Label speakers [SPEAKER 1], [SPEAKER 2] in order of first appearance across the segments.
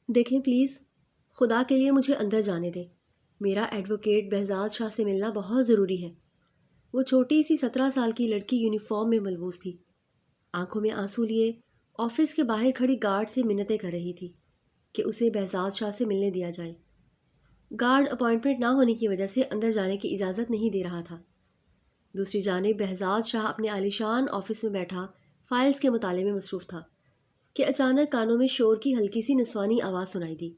[SPEAKER 1] دیکھیں پلیز، خدا کے لیے مجھے اندر جانے دیں۔ میرا ایڈوکیٹ بہزاد شاہ سے ملنا بہت ضروری ہے۔ وہ چھوٹی سی 17 سال کی لڑکی یونیفارم میں ملبوس تھی، آنکھوں میں آنسو لیے آفس کے باہر کھڑی گارڈ سے منتیں کر رہی تھی کہ اسے بہزاد شاہ سے ملنے دیا جائے۔ گارڈ اپائنٹمنٹ نہ ہونے کی وجہ سے اندر جانے کی اجازت نہیں دے رہا تھا۔ دوسری جانب بہزاد شاہ اپنے عالیشان آفس میں بیٹھا فائلز کے مطالعے میں مصروف تھا کہ اچانک کانوں میں شور کی ہلکی سی نسوانی آواز سنائی دی۔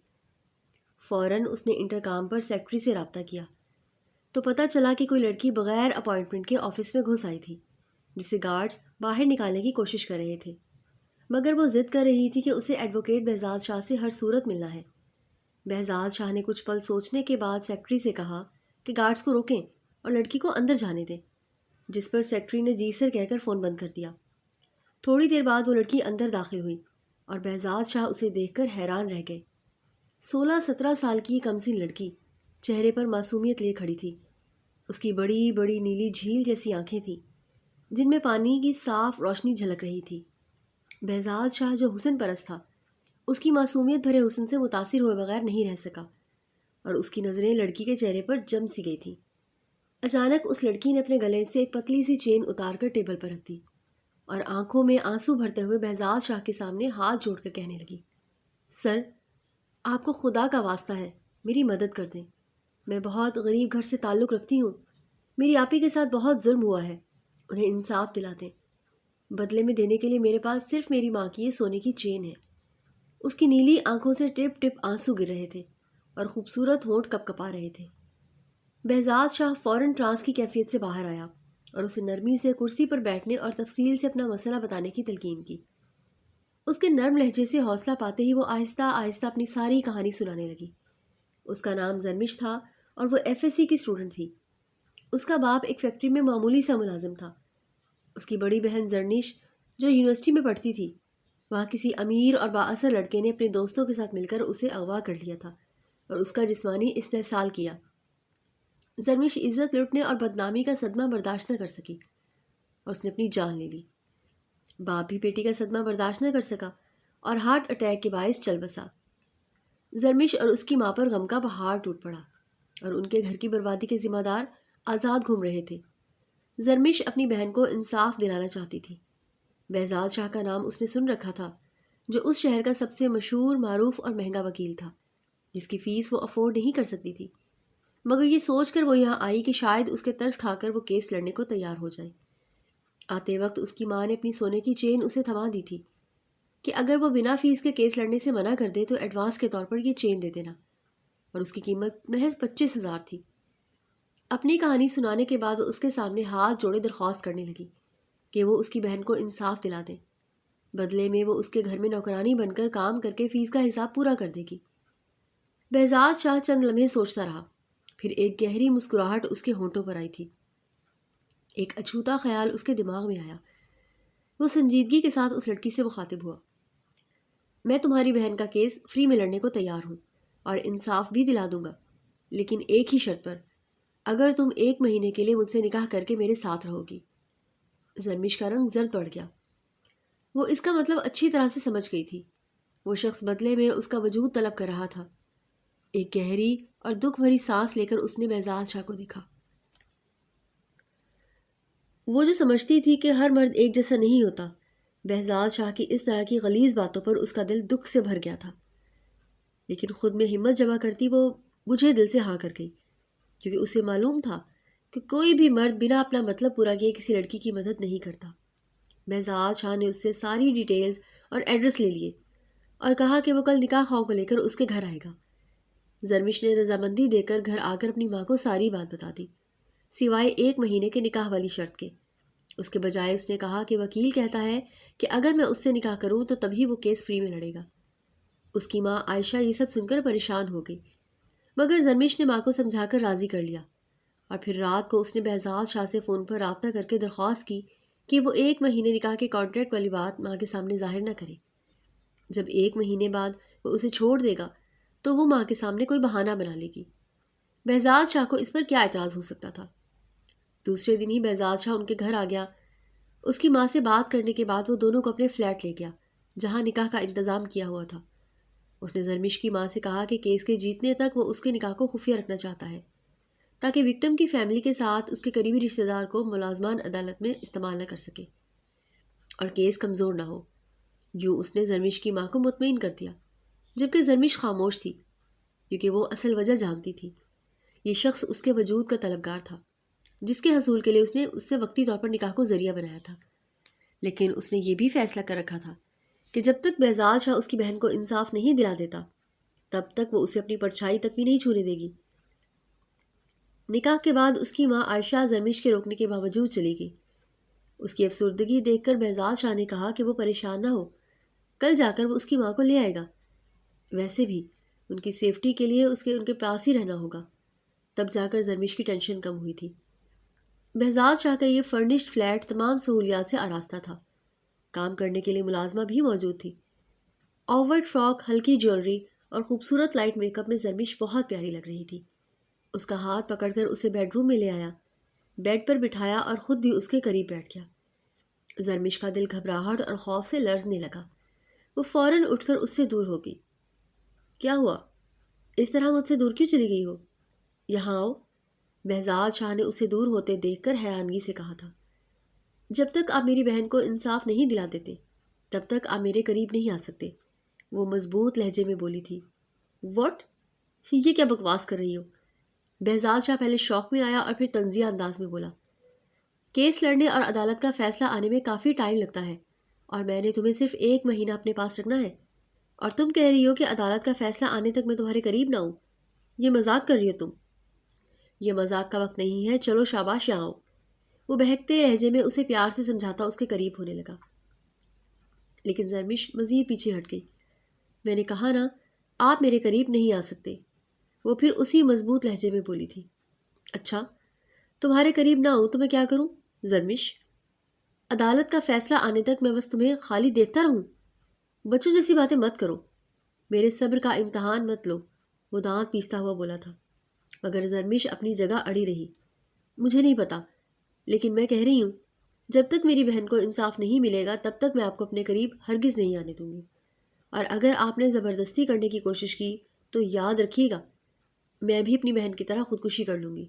[SPEAKER 1] فوراً اس نے انٹرکام پر سیکرٹری سے رابطہ کیا تو پتہ چلا کہ کوئی لڑکی بغیر اپائنٹمنٹ کے آفس میں گھس آئی تھی، جسے گارڈز باہر نکالنے کی کوشش کر رہے تھے، مگر وہ ضد کر رہی تھی کہ اسے ایڈوکیٹ بہزاد شاہ سے ہر صورت ملنا ہے۔ بہزاد شاہ نے کچھ پل سوچنے کے بعد سیکرٹری سے کہا کہ گارڈز کو روکیں اور لڑکی کو اندر جانے دیں، جس پر سیکرٹری نے جی سر کہہ کر فون بند کر دیا۔ تھوڑی دیر بعد وہ لڑکی اندر داخل ہوئی اور بہزاد شاہ اسے دیکھ کر حیران رہ گئے۔ 16-17 سال کی کمسن لڑکی چہرے پر معصومیت لیے کھڑی تھی۔ اس کی بڑی بڑی نیلی جھیل جیسی آنکھیں تھیں جن میں پانی کی صاف روشنی جھلک رہی تھی۔ بہزاد شاہ جو حسن پرست تھا، اس کی معصومیت بھرے حسن سے متاثر ہوئے بغیر نہیں رہ سکا اور اس کی نظریں لڑکی کے چہرے پر جم سی گئی تھیں۔ اچانک اس لڑکی نے اپنے گلے سے ایک پتلی سی چین اتار کر ٹیبل پر رکھ دی اور آنکھوں میں آنسو بھرتے ہوئے بہزاد شاہ کے سامنے ہاتھ جوڑ کر کہنے لگی، سر، آپ کو خدا کا واسطہ ہے، میری مدد کر دیں۔ میں بہت غریب گھر سے تعلق رکھتی ہوں، میری آپی کے ساتھ بہت ظلم ہوا ہے، انہیں انصاف دلا دیں۔ بدلے میں دینے کے لیے میرے پاس صرف میری ماں کی یہ سونے کی چین ہے۔ اس کی نیلی آنکھوں سے ٹپ ٹپ آنسو گر رہے تھے اور خوبصورت ہونٹ کپ کپا رہے تھے۔ بہزاد شاہ فوراً ٹرانس کی کیفیت سے باہر آیا اور اسے نرمی سے کرسی پر بیٹھنے اور تفصیل سے اپنا مسئلہ بتانے کی تلقین کی۔ اس کے نرم لہجے سے حوصلہ پاتے ہی وہ آہستہ آہستہ اپنی ساری کہانی سنانے لگی۔ اس کا نام زرمش تھا اور وہ FSC کی اسٹوڈنٹ تھی۔ اس کا باپ ایک فیکٹری میں معمولی سا ملازم تھا۔ اس کی بڑی بہن زرنش جو یونیورسٹی میں پڑھتی تھی، وہاں کسی امیر اور بااثر لڑکے نے اپنے دوستوں کے ساتھ مل کر اسے اغوا کر لیا تھا اور اس کا جسمانی استحصال کیا۔ زرمش عزت لٹنے اور بدنامی کا صدمہ برداشت نہ کر سکی اور اس نے اپنی جان لے لی۔ باپ بھی بیٹی کا صدمہ برداشت نہ کر سکا اور ہارٹ اٹیک کے باعث چل بسا۔ زرمش اور اس کی ماں پر غم کا پہاڑ ٹوٹ پڑا اور ان کے گھر کی بربادی کے ذمہ دار آزاد گھوم رہے تھے۔ زرمش اپنی بہن کو انصاف دلانا چاہتی تھی۔ بہزاد شاہ کا نام اس نے سن رکھا تھا، جو اس شہر کا سب سے مشہور، معروف اور مہنگا وکیل تھا، جس کی فیس وہ افورڈ نہیں کر سکتی تھی، مگر یہ سوچ کر وہ یہاں آئی کہ شاید اس کے ترس کھا کر وہ کیس لڑنے کو تیار ہو جائے۔ آتے وقت اس کی ماں نے اپنی سونے کی چین اسے تھما دی تھی کہ اگر وہ بنا فیس کے کیس لڑنے سے منع کر دے تو ایڈوانس کے طور پر یہ چین دے دینا، اور اس کی قیمت محض 25,000 تھی۔ اپنی کہانی سنانے کے بعد وہ اس کے سامنے ہاتھ جوڑے درخواست کرنے لگی کہ وہ اس کی بہن کو انصاف دلا دیں، بدلے میں وہ اس کے گھر میں نوکرانی بن کر کام کر کے فیس کا حساب پورا کر دے گی۔ بہزاد شاہ چند لمحے سوچتا رہا، پھر ایک گہری مسکراہٹ اس کے ہونٹوں پر آئی تھی۔ ایک اچھوتا خیال اس کے دماغ میں آیا۔ وہ سنجیدگی کے ساتھ اس لڑکی سے مخاطب ہوا، میں تمہاری بہن کا کیس فری میں لڑنے کو تیار ہوں اور انصاف بھی دلا دوں گا، لیکن ایک ہی شرط پر، اگر تم 1 مہینے کے لیے مجھ سے نکاح کر کے میرے ساتھ رہو گی۔ زرمش کا رنگ زرد پڑ گیا۔ وہ اس کا مطلب اچھی طرح سے سمجھ گئی تھی۔ وہ شخص بدلے میں اس کا وجود طلب کر رہا تھا۔ ایک گہری اور دکھ بھری سانس لے کر اس نے بہزاد شاہ کو دیکھا۔ وہ جو سمجھتی تھی کہ ہر مرد ایک جیسا نہیں ہوتا، بہزاد شاہ کی اس طرح کی غلیظ باتوں پر اس کا دل دکھ سے بھر گیا تھا، لیکن خود میں ہمت جمع کرتی وہ بجھے دل سے ہاں کر گئی، کیونکہ اسے معلوم تھا کہ کوئی بھی مرد بنا اپنا مطلب پورا کیے کسی لڑکی کی مدد نہیں کرتا۔ بہزاد شاہ نے اس سے ساری ڈیٹیلز اور ایڈریس لے لیے اور کہا کہ وہ کل نکاح خواہوں کو لے کر اس کے گھر آئے گا۔ زرمش نے رضامندی دے کر گھر آ کر اپنی ماں کو ساری بات بتا دی، سوائے 1 مہینے کے نکاح والی شرط کے۔ اس کے بجائے اس نے کہا کہ وکیل کہتا ہے کہ اگر میں اس سے نکاح کروں تو تبھی وہ کیس فری میں لڑے گا۔ اس کی ماں عائشہ یہ سب سن کر پریشان ہو گئی، مگر زرمش نے ماں کو سمجھا کر راضی کر لیا، اور پھر رات کو اس نے بہزاد شاہ سے فون پر رابطہ کر کے درخواست کی کہ وہ 1 مہینے نکاح کے کانٹریکٹ والی بات ماں کے سامنے ظاہر نہ کرے۔ جب 1 مہینے بعد وہ اسے چھوڑ دے گا تو وہ ماں کے سامنے کوئی بہانہ بنا لے گی۔ بہزاد شاہ کو اس پر کیا اعتراض ہو سکتا تھا؟ دوسرے دن ہی بہزاد شاہ ان کے گھر آ گیا۔ اس کی ماں سے بات کرنے کے بعد وہ دونوں کو اپنے فلیٹ لے گیا جہاں نکاح کا انتظام کیا ہوا تھا۔ اس نے زرمش کی ماں سے کہا کہ کیس کے جیتنے تک وہ اس کے نکاح کو خفیہ رکھنا چاہتا ہے تاکہ وکٹم کی فیملی کے ساتھ اس کے قریبی رشتہ دار کو ملازمان عدالت میں استعمال نہ کر سکے اور کیس کمزور نہ ہو۔ یوں اس نے زرمش کی ماں کو مطمئن کر دیا، جبکہ زرمش خاموش تھی کیونکہ وہ اصل وجہ جانتی تھی۔ یہ شخص اس کے وجود کا طلبگار تھا جس کے حصول کے لیے اس نے اس سے وقتی طور پر نکاح کو ذریعہ بنایا تھا، لیکن اس نے یہ بھی فیصلہ کر رکھا تھا کہ جب تک بہزاد شاہ اس کی بہن کو انصاف نہیں دلا دیتا تب تک وہ اسے اپنی پرچھائی تک بھی نہیں چھونے دے گی۔ نکاح کے بعد اس کی ماں عائشہ زرمش کے روکنے کے باوجود چلی گئی۔ اس کی افسردگی دیکھ کر بہزاد شاہ نے کہا کہ وہ پریشان نہ ہو، کل جا کر وہ اس کی ماں کو لے آئے گا۔ ویسے بھی ان کی سیفٹی کے لیے ان کے پاس ہی رہنا ہوگا۔ تب جا کر زرمش کی ٹینشن کم ہوئی تھی۔ بہزاد شاہ کا یہ فرنشڈ فلیٹ تمام سہولیات سے آراستہ تھا۔ کام کرنے کے لیے ملازمہ بھی موجود تھی۔ آف وائٹ فراک، ہلکی جیولری اور خوبصورت لائٹ میک اپ میں زرمش بہت پیاری لگ رہی تھی۔ اس کا ہاتھ پکڑ کر اسے بیڈ روم میں لے آیا، بیڈ پر بٹھایا اور خود بھی اس کے قریب بیٹھ گیا۔ زرمش کا دل گھبراہٹ اور خوف سے لرزنے لگا۔ وہ فوراً اٹھ کر اس سے دور ہو گئی۔ کیا ہوا؟ اس طرح مجھ سے دور کیوں چلی گئی ہو؟ یہاں آؤ، بہزاد شاہ نے اسے دور ہوتے دیکھ کر حیرانگی سے کہا تھا۔ جب تک آپ میری بہن کو انصاف نہیں دلا دیتے تب تک آپ میرے قریب نہیں آ سکتے، وہ مضبوط لہجے میں بولی تھی۔ واٹ؟ یہ کیا بکواس کر رہی ہو؟ بہزاد شاہ پہلے شوق میں آیا اور پھر طنزیہ انداز میں بولا۔ کیس لڑنے اور عدالت کا فیصلہ آنے میں کافی ٹائم لگتا ہے اور میں نے تمہیں صرف 1 مہینہ اپنے پاس رکھنا ہے، اور تم کہہ رہی ہو کہ عدالت کا فیصلہ آنے تک میں تمہارے قریب نہ ہوں؟ یہ مذاق کر رہی ہو تم؟ یہ مذاق کا وقت نہیں ہے، چلو شاباش یہاں آؤ۔ وہ بہکتے لہجے میں اسے پیار سے سمجھاتا اس کے قریب ہونے لگا، لیکن زرمش مزید پیچھے ہٹ گئی۔ میں نے کہا نا، آپ میرے قریب نہیں آ سکتے، وہ پھر اسی مضبوط لہجے میں بولی تھی۔ اچھا، تمہارے قریب نہ ہوں تو میں کیا کروں زرمش؟ عدالت کا فیصلہ آنے تک میں بس تمہیں خالی دیکھتا رہوں؟ بچوں جیسی باتیں مت کرو، میرے صبر کا امتحان مت لو، وہ دانت پیستا ہوا بولا تھا۔ مگر زرمش اپنی جگہ اڑی رہی۔ مجھے نہیں پتا، لیکن میں کہہ رہی ہوں جب تک میری بہن کو انصاف نہیں ملے گا تب تک میں آپ کو اپنے قریب ہرگز نہیں آنے دوں گی، اور اگر آپ نے زبردستی کرنے کی کوشش کی تو یاد رکھیے گا میں بھی اپنی بہن کی طرح خودکشی کر لوں گی،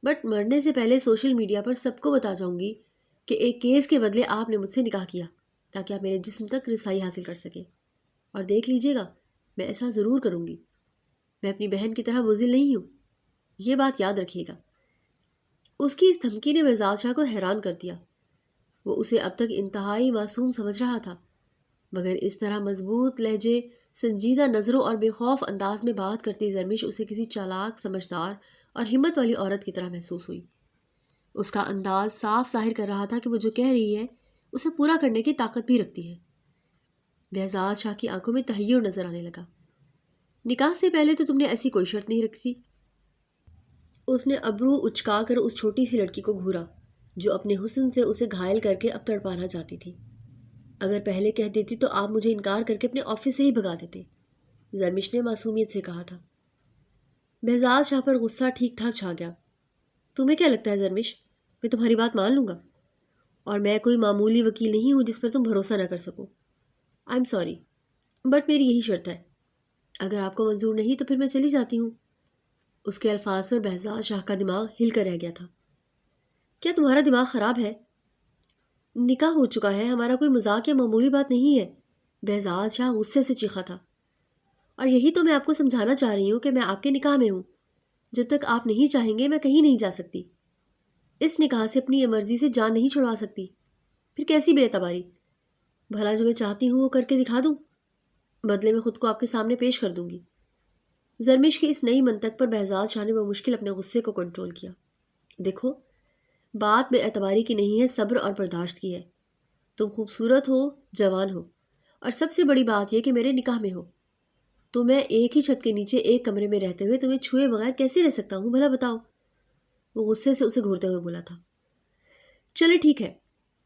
[SPEAKER 1] بٹ مرنے سے پہلے سوشل میڈیا پر سب کو بتا جاؤں گی کہ ایک کیس کے بدلے آپ نے مجھ سے نکاح کیا تاکہ آپ میرے جسم تک رسائی حاصل کر سکیں، اور دیکھ لیجیے گا میں ایسا ضرور کروں گی، میں اپنی بہن کی طرح بزدل نہیں ہوں، یہ بات یاد رکھیے گا۔ اس کی اس دھمکی نے بہزاد شاہ کو حیران کر دیا۔ وہ اسے اب تک انتہائی معصوم سمجھ رہا تھا، مگر اس طرح مضبوط لہجے، سنجیدہ نظروں اور بے خوف انداز میں بات کرتی زرمش اسے کسی چالاک، سمجھدار اور ہمت والی عورت کی طرح محسوس ہوئی۔ اس کا انداز صاف ظاہر کر رہا تھا کہ وہ جو کہہ رہی ہے اسے پورا کرنے کی طاقت بھی رکھتی ہے۔ بہزاد شاہ کی آنکھوں میں تحیر نظر آنے لگا۔ نکاح سے پہلے تو تم نے ایسی کوئی شرط نہیں رکھی۔ اس نے ابرو اچکا کر اس چھوٹی سی لڑکی کو گھورا جو اپنے حسن سے اسے گھائل کر کے اب تڑپانا چاہتی تھی۔ اگر پہلے کہہ دیتی تو آپ مجھے انکار کر کے اپنے آفس سے ہی بھگا دیتے، زرمش نے معصومیت سے کہا تھا۔ بہزاد شاہ پر غصہ ٹھیک ٹھاک چھا گیا۔ تمہیں کیا لگتا ہے زرمش، میں تمہاری بات مان لوں گا؟ اور میں کوئی معمولی وکیل نہیں ہوں جس پر تم بھروسہ نہ کر سکو۔ آئی ایم سوری، بٹ میری یہی شرط ہے، اگر آپ کو منظور نہیں تو پھر میں چلی جاتی ہوں۔ اس کے الفاظ پر بہزاد شاہ کا دماغ ہل کر رہ گیا تھا۔ کیا تمہارا دماغ خراب ہے؟ نکاح ہو چکا ہے، ہمارا کوئی مذاق یا معمولی بات نہیں ہے، بہزاد شاہ غصے سے چیخا تھا۔ اور یہی تو میں آپ کو سمجھانا چاہ رہی ہوں کہ میں آپ کے نکاح میں ہوں، جب تک آپ نہیں چاہیں گے میں کہیں نہیں جا سکتی، اس نکاح سے اپنی مرضی سے جان نہیں چھڑوا سکتی، پھر کیسی بے اعتباری؟ بھلا جو میں چاہتی ہوں وہ کر کے دکھا دوں، بدلے میں خود کو آپ کے سامنے پیش کر دوں گی۔ زرمش کی اس نئی منطق پر بہزاد شاہ نے بمشکل اپنے غصے کو کنٹرول کیا۔ دیکھو، بات بے اعتباری کی نہیں ہے، صبر اور برداشت کی ہے۔ تم خوبصورت ہو، جوان ہو، اور سب سے بڑی بات یہ کہ میرے نکاح میں ہو، تو میں ایک ہی چھت کے نیچے ایک کمرے میں رہتے ہوئے تمہیں چھوئے بغیر کیسے رہ سکتا ہوں، بھلا بتاؤ؟ وہ غصے سے اسے گھورتے ہوئے بولا تھا۔ چلے ٹھیک ہے،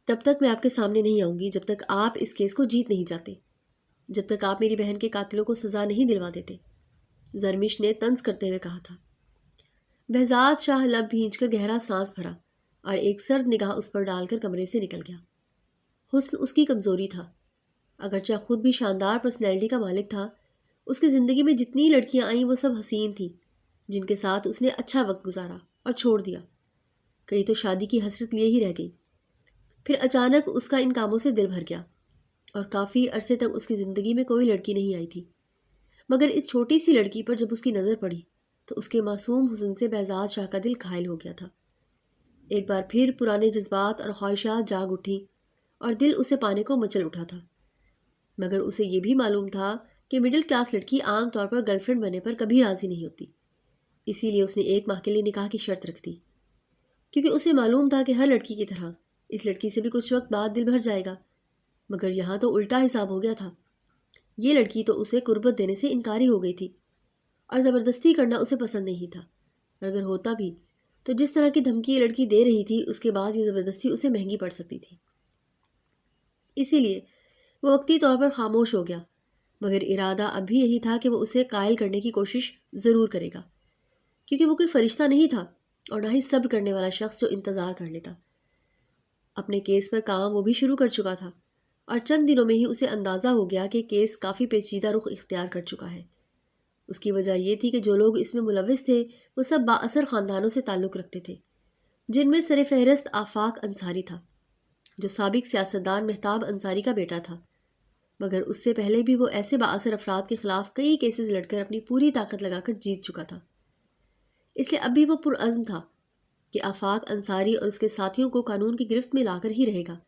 [SPEAKER 1] تب تک میں آپ کے سامنے نہیں آؤں گی جب تک آپ اس کیس کو جیت نہیں جاتے، جب تک آپ میری بہن کے قاتلوں کو سزا نہیں دلوا دیتے، زرمش نے طنز کرتے ہوئے کہا تھا۔ بہزاد شاہ لب بھینچ کر گہرا سانس بھرا اور ایک سرد نگاہ اس پر ڈال کر کمرے سے نکل گیا۔ حسن اس کی کمزوری تھا، اگرچہ خود بھی شاندار پرسنالٹی کا مالک تھا، اس کی زندگی میں جتنی لڑکیاں آئیں وہ سب حسین تھیں، جن کے ساتھ اس نے اچھا وقت گزارا اور چھوڑ دیا۔ کئی تو شادی کی حسرت لیے ہی رہ گئی۔ پھر اچانک اس کا ان کاموں سے دل بھر گیا اور کافی عرصے تک اس کی زندگی میں کوئی لڑکی نہیں آئی تھی، مگر اس چھوٹی سی لڑکی پر جب اس کی نظر پڑی تو اس کے معصوم حسن سے بہزاد شاہ کا دل گھائل ہو گیا تھا۔ ایک بار پھر پرانے جذبات اور خواہشات جاگ اٹھیں اور دل اسے پانے کو مچل اٹھا تھا، مگر اسے یہ بھی معلوم تھا کہ مڈل کلاس لڑکی عام طور پر گرل فرینڈ بننے پر کبھی راضی نہیں ہوتی۔ اسی لیے اس نے 1 ماہ کے لیے نکاح کی شرط رکھ دی، کیونکہ اسے معلوم تھا کہ ہر لڑکی کی طرح اس لڑکی سے بھی کچھ وقت بعد دل بھر جائے گا، مگر یہاں تو الٹا حساب ہو گیا تھا۔ یہ لڑکی تو اسے قربت دینے سے انکاری ہو گئی تھی اور زبردستی کرنا اسے پسند نہیں تھا، اور اگر ہوتا بھی تو جس طرح کی دھمکی یہ لڑکی دے رہی تھی اس کے بعد یہ زبردستی اسے مہنگی پڑ سکتی تھی۔ اسی لیے وہ وقتی طور پر خاموش ہو گیا، مگر ارادہ اب بھی یہی تھا کہ وہ اسے قائل کرنے کی کوشش ضرور کرے گا، کیونکہ وہ کوئی فرشتہ نہیں تھا اور نہ ہی صبر کرنے والا شخص جو انتظار کر لیتا۔ اپنے کیس پر کام وہ بھی شروع کر چکا تھا اور چند دنوں میں ہی اسے اندازہ ہو گیا کہ کیس کافی پیچیدہ رخ اختیار کر چکا ہے۔ اس کی وجہ یہ تھی کہ جو لوگ اس میں ملوث تھے وہ سب بااثر خاندانوں سے تعلق رکھتے تھے، جن میں سر فہرست آفاق انصاری تھا، جو سابق سیاستدان مہتاب انصاری کا بیٹا تھا، مگر اس سے پہلے بھی وہ ایسے بااثر افراد کے خلاف کئی کیسز لڑ کر اپنی پوری طاقت لگا کر جیت چکا تھا۔ اس لیے اب بھی وہ پرعزم تھا کہ آفاق انصاری اور اس کے ساتھیوں کو قانون کی گرفت میں لا کر ہی رہے گا،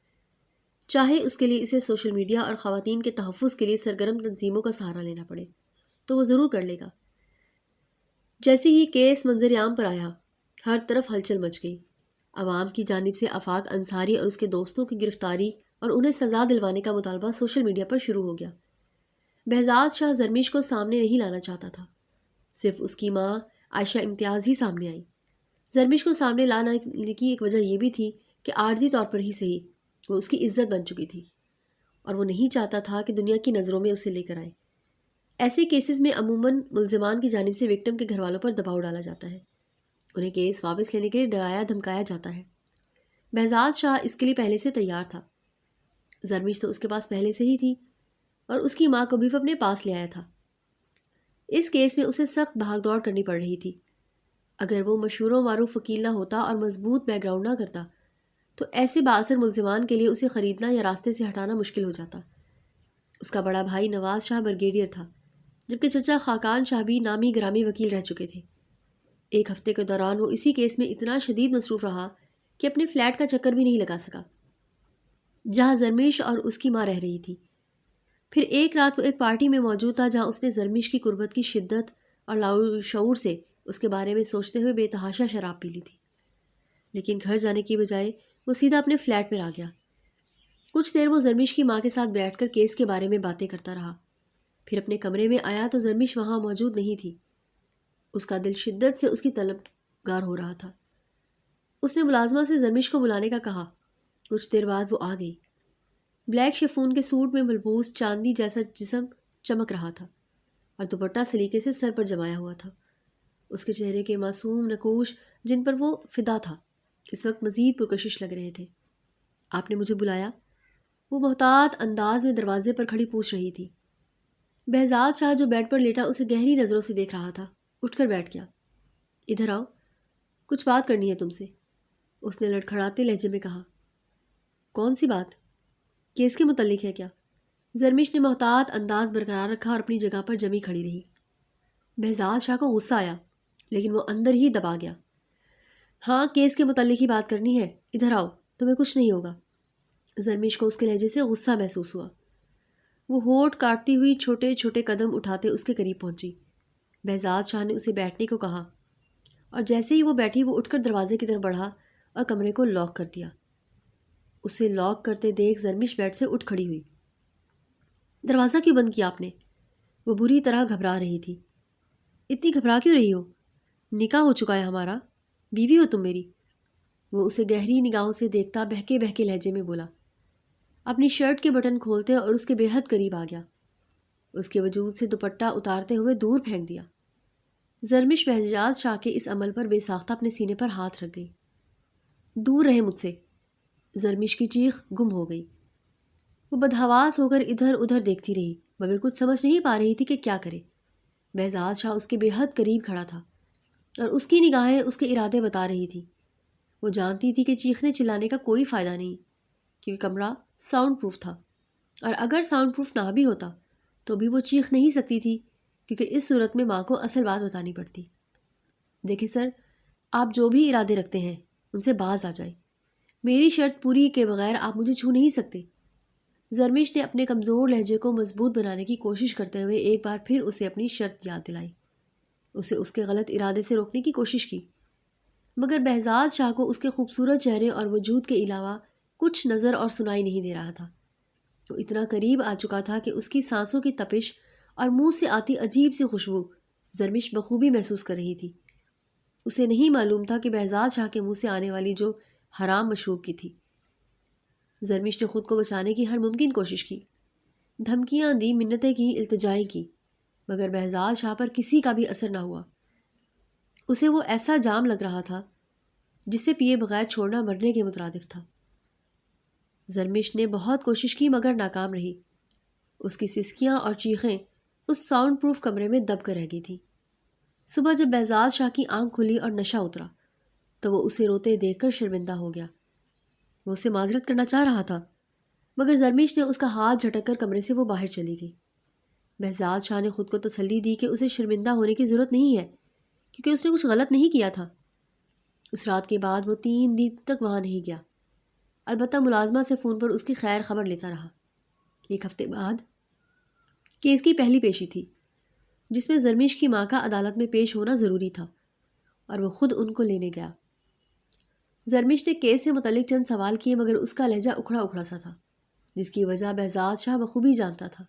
[SPEAKER 1] چاہے اس کے لیے اسے سوشل میڈیا اور خواتین کے تحفظ کے لیے سرگرم تنظیموں کا سہارا لینا پڑے، تو وہ ضرور کر لے گا۔ جیسے ہی کیس منظر عام پر آیا، ہر طرف ہلچل مچ گئی۔ عوام کی جانب سے آفاق انصاری اور اس کے دوستوں کی گرفتاری اور انہیں سزا دلوانے کا مطالبہ سوشل میڈیا پر شروع ہو گیا۔ بہزاد شاہ زرمش کو سامنے نہیں لانا چاہتا تھا، صرف اس کی ماں عائشہ امتیاز ہی سامنے آئی۔ زرمش کو سامنے لانے کی ایک وجہ یہ بھی تھی کہ عارضی طور پر ہی صحیح وہ اس کی عزت بن چکی تھی اور وہ نہیں چاہتا تھا کہ دنیا کی نظروں میں اسے لے کر آئے۔ ایسے کیسز میں عموماً ملزمان کی جانب سے وکٹم کے گھر والوں پر دباؤ ڈالا جاتا ہے، انہیں کیس واپس لینے کے لیے ڈرایا دھمکایا جاتا ہے۔ بہزاد شاہ اس کے لیے پہلے سے تیار تھا، زرمش تو اس کے پاس پہلے سے ہی تھی اور اس کی ماں کو بھی وہ اپنے پاس لے آیا تھا۔ اس کیس میں اسے سخت بھاگ دوڑ کرنی پڑ رہی تھی۔ اگر وہ مشہور و معروف وکیل نہ ہوتا اور مضبوط بیک گراؤنڈ نہ کرتا تو ایسے بااثر ملزمان کے لیے اسے خریدنا یا راستے سے ہٹانا مشکل ہو جاتا۔ اس کا بڑا بھائی نواز شاہ بریگیڈیئر تھا، جبکہ چچا خاقان شاہ بھی نامی گرامی وکیل رہ چکے تھے۔ ایک ہفتے کے دوران وہ اسی کیس میں اتنا شدید مصروف رہا کہ اپنے فلیٹ کا چکر بھی نہیں لگا سکا، جہاں زرمش اور اس کی ماں رہ رہی تھی۔ پھر ایک رات وہ ایک پارٹی میں موجود تھا جہاں اس نے زرمش کی قربت کی شدت اور لاشعور سے اس کے بارے میں سوچتے ہوئے بے تحاشا شراب پی لی تھی، لیکن گھر جانے کی بجائے وہ سیدھا اپنے فلیٹ میں آ گیا۔ کچھ دیر وہ زرمش کی ماں کے ساتھ بیٹھ کر کیس کے بارے میں باتیں کرتا رہا، پھر اپنے کمرے میں آیا تو زرمش وہاں موجود نہیں تھی۔ اس کا دل شدت سے اس کی طلبگار ہو رہا تھا۔ اس نے ملازمہ سے زرمش کو بلانے کا کہا۔ کچھ دیر بعد وہ آ گئی۔ بلیک شیفون کے سوٹ میں ملبوس چاندی جیسا جسم چمک رہا تھا اور دوپٹہ سلیقے سے سر پر جمایا ہوا تھا۔ اس کے چہرے کے معصوم نقوش جن پر وہ فدا تھا اس وقت مزید پرکشش لگ رہے تھے۔ آپ نے مجھے بلایا؟ وہ محتاط انداز میں دروازے پر کھڑی پوچھ رہی تھی۔ بہزاد شاہ جو بیڈ پر لیٹا اسے گہری نظروں سے دیکھ رہا تھا، اٹھ کر بیٹھ گیا۔ ادھر آؤ، کچھ بات کرنی ہے تم سے، اس نے لڑکھڑاتے لہجے میں کہا۔ کون سی بات؟ کیس کے متعلق ہے کیا؟ زرمش نے محتاط انداز برقرار رکھا اور اپنی جگہ پر جمی کھڑی رہی۔ بہزاد شاہ کو غصہ آیا لیکن وہ اندر ہی دبا گیا۔ ہاں، کیس کے متعلق ہی بات کرنی ہے، ادھر آؤ، تمہیں کچھ نہیں ہوگا۔ زرمش کو اس کے لہجے سے غصہ محسوس ہوا۔ وہ ہونٹ کاٹتی ہوئی چھوٹے چھوٹے قدم اٹھاتے اس کے قریب پہنچی۔ بہزاد شاہ نے اسے بیٹھنے کو کہا اور جیسے ہی وہ بیٹھی وہ اٹھ کر دروازے کی طرف بڑھا اور کمرے کو لاک کر دیا۔ اسے لاک کرتے دیکھ زرمش بیڈ سے اٹھ کھڑی ہوئی۔ دروازہ کیوں بند کیا آپ نے؟ وہ بری طرح گھبرا رہی تھی۔ اتنی گھبرا کیوں رہی ہو؟ نکاح ہو چکا ہے ہمارا، بیوی ہو تم میری۔ وہ اسے گہری نگاہوں سے دیکھتا بہکے بہکے لہجے میں بولا، اپنی شرٹ کے بٹن کھولتے اور اس کے بے حد قریب آ گیا۔ اس کے وجود سے دوپٹہ اتارتے ہوئے دور پھینک دیا۔ زرمش بہزاد شاہ کے اس عمل پر بے ساختہ اپنے سینے پر ہاتھ رکھ گئی۔ دور رہے مجھ سے، زرمش کی چیخ گم ہو گئی۔ وہ بدحواس ہو کر ادھر ادھر دیکھتی رہی مگر کچھ سمجھ نہیں پا رہی تھی کہ کیا کرے۔ بہزاد شاہ اس کے بے حد قریب کھڑا تھا اور اس کی نگاہیں اس کے ارادے بتا رہی تھی۔ وہ جانتی تھی کہ چیخنے چلانے کا کوئی فائدہ نہیں، کیونکہ کمرہ ساؤنڈ پروف تھا، اور اگر ساؤنڈ پروف نہ بھی ہوتا تو بھی وہ چیخ نہیں سکتی تھی، کیونکہ اس صورت میں ماں کو اصل بات بتانی پڑتی۔ دیکھیں سر، آپ جو بھی ارادے رکھتے ہیں ان سے باز آ جائیں۔ میری شرط پوری کے بغیر آپ مجھے چھو نہیں سکتے۔ زرمش نے اپنے کمزور لہجے کو مضبوط بنانے کی کوشش کرتے ہوئے ایک بار پھر اسے اپنی شرط یاد دلائی، اسے اس کے غلط ارادے سے روکنے کی کوشش کی، مگر بہزاد شاہ کو اس کے خوبصورت چہرے اور وجود کے علاوہ کچھ نظر اور سنائی نہیں دے رہا تھا۔ وہ اتنا قریب آ چکا تھا کہ اس کی سانسوں کی تپش اور منہ سے آتی عجیب سی خوشبو زرمش بخوبی محسوس کر رہی تھی۔ اسے نہیں معلوم تھا کہ بہزاد شاہ کے منہ سے آنے والی جو حرام مشروب کی تھی۔ زرمش نے خود کو بچانے کی ہر ممکن کوشش کی، دھمکیاں دی، منتیں کی، التجائیں کی، مگر بہزاد شاہ پر کسی کا بھی اثر نہ ہوا۔ اسے وہ ایسا جام لگ رہا تھا جسے پیے بغیر چھوڑنا مرنے کے مترادف تھا۔ زرمش نے بہت کوشش کی مگر ناکام رہی۔ اس کی سسکیاں اور چیخیں اس ساؤنڈ پروف کمرے میں دب کر رہ گئی تھیں۔ صبح جب بہزاد شاہ کی آنکھ کھلی اور نشہ اترا تو وہ اسے روتے دیکھ کر شرمندہ ہو گیا۔ وہ اسے معذرت کرنا چاہ رہا تھا، مگر زرمش نے اس کا ہاتھ جھٹک کر کمرے سے وہ باہر چلی گئی۔ بہزاد شاہ نے خود کو تسلی دی کہ اسے شرمندہ ہونے کی ضرورت نہیں ہے، کیونکہ اس نے کچھ غلط نہیں کیا تھا۔ اس رات کے بعد وہ 3 دن تک وہاں نہیں گیا، البتہ ملازمہ سے فون پر اس کی خیر خبر لیتا رہا۔ 1 ہفتے بعد کیس کی پہلی پیشی تھی، جس میں زرمش کی ماں کا عدالت میں پیش ہونا ضروری تھا، اور وہ خود ان کو لینے گیا۔ زرمش نے کیس سے متعلق چند سوال کیے، مگر اس کا لہجہ اکھڑا اکھڑا سا تھا، جس کی وجہ بہزاد شاہ بخوبی جانتا تھا۔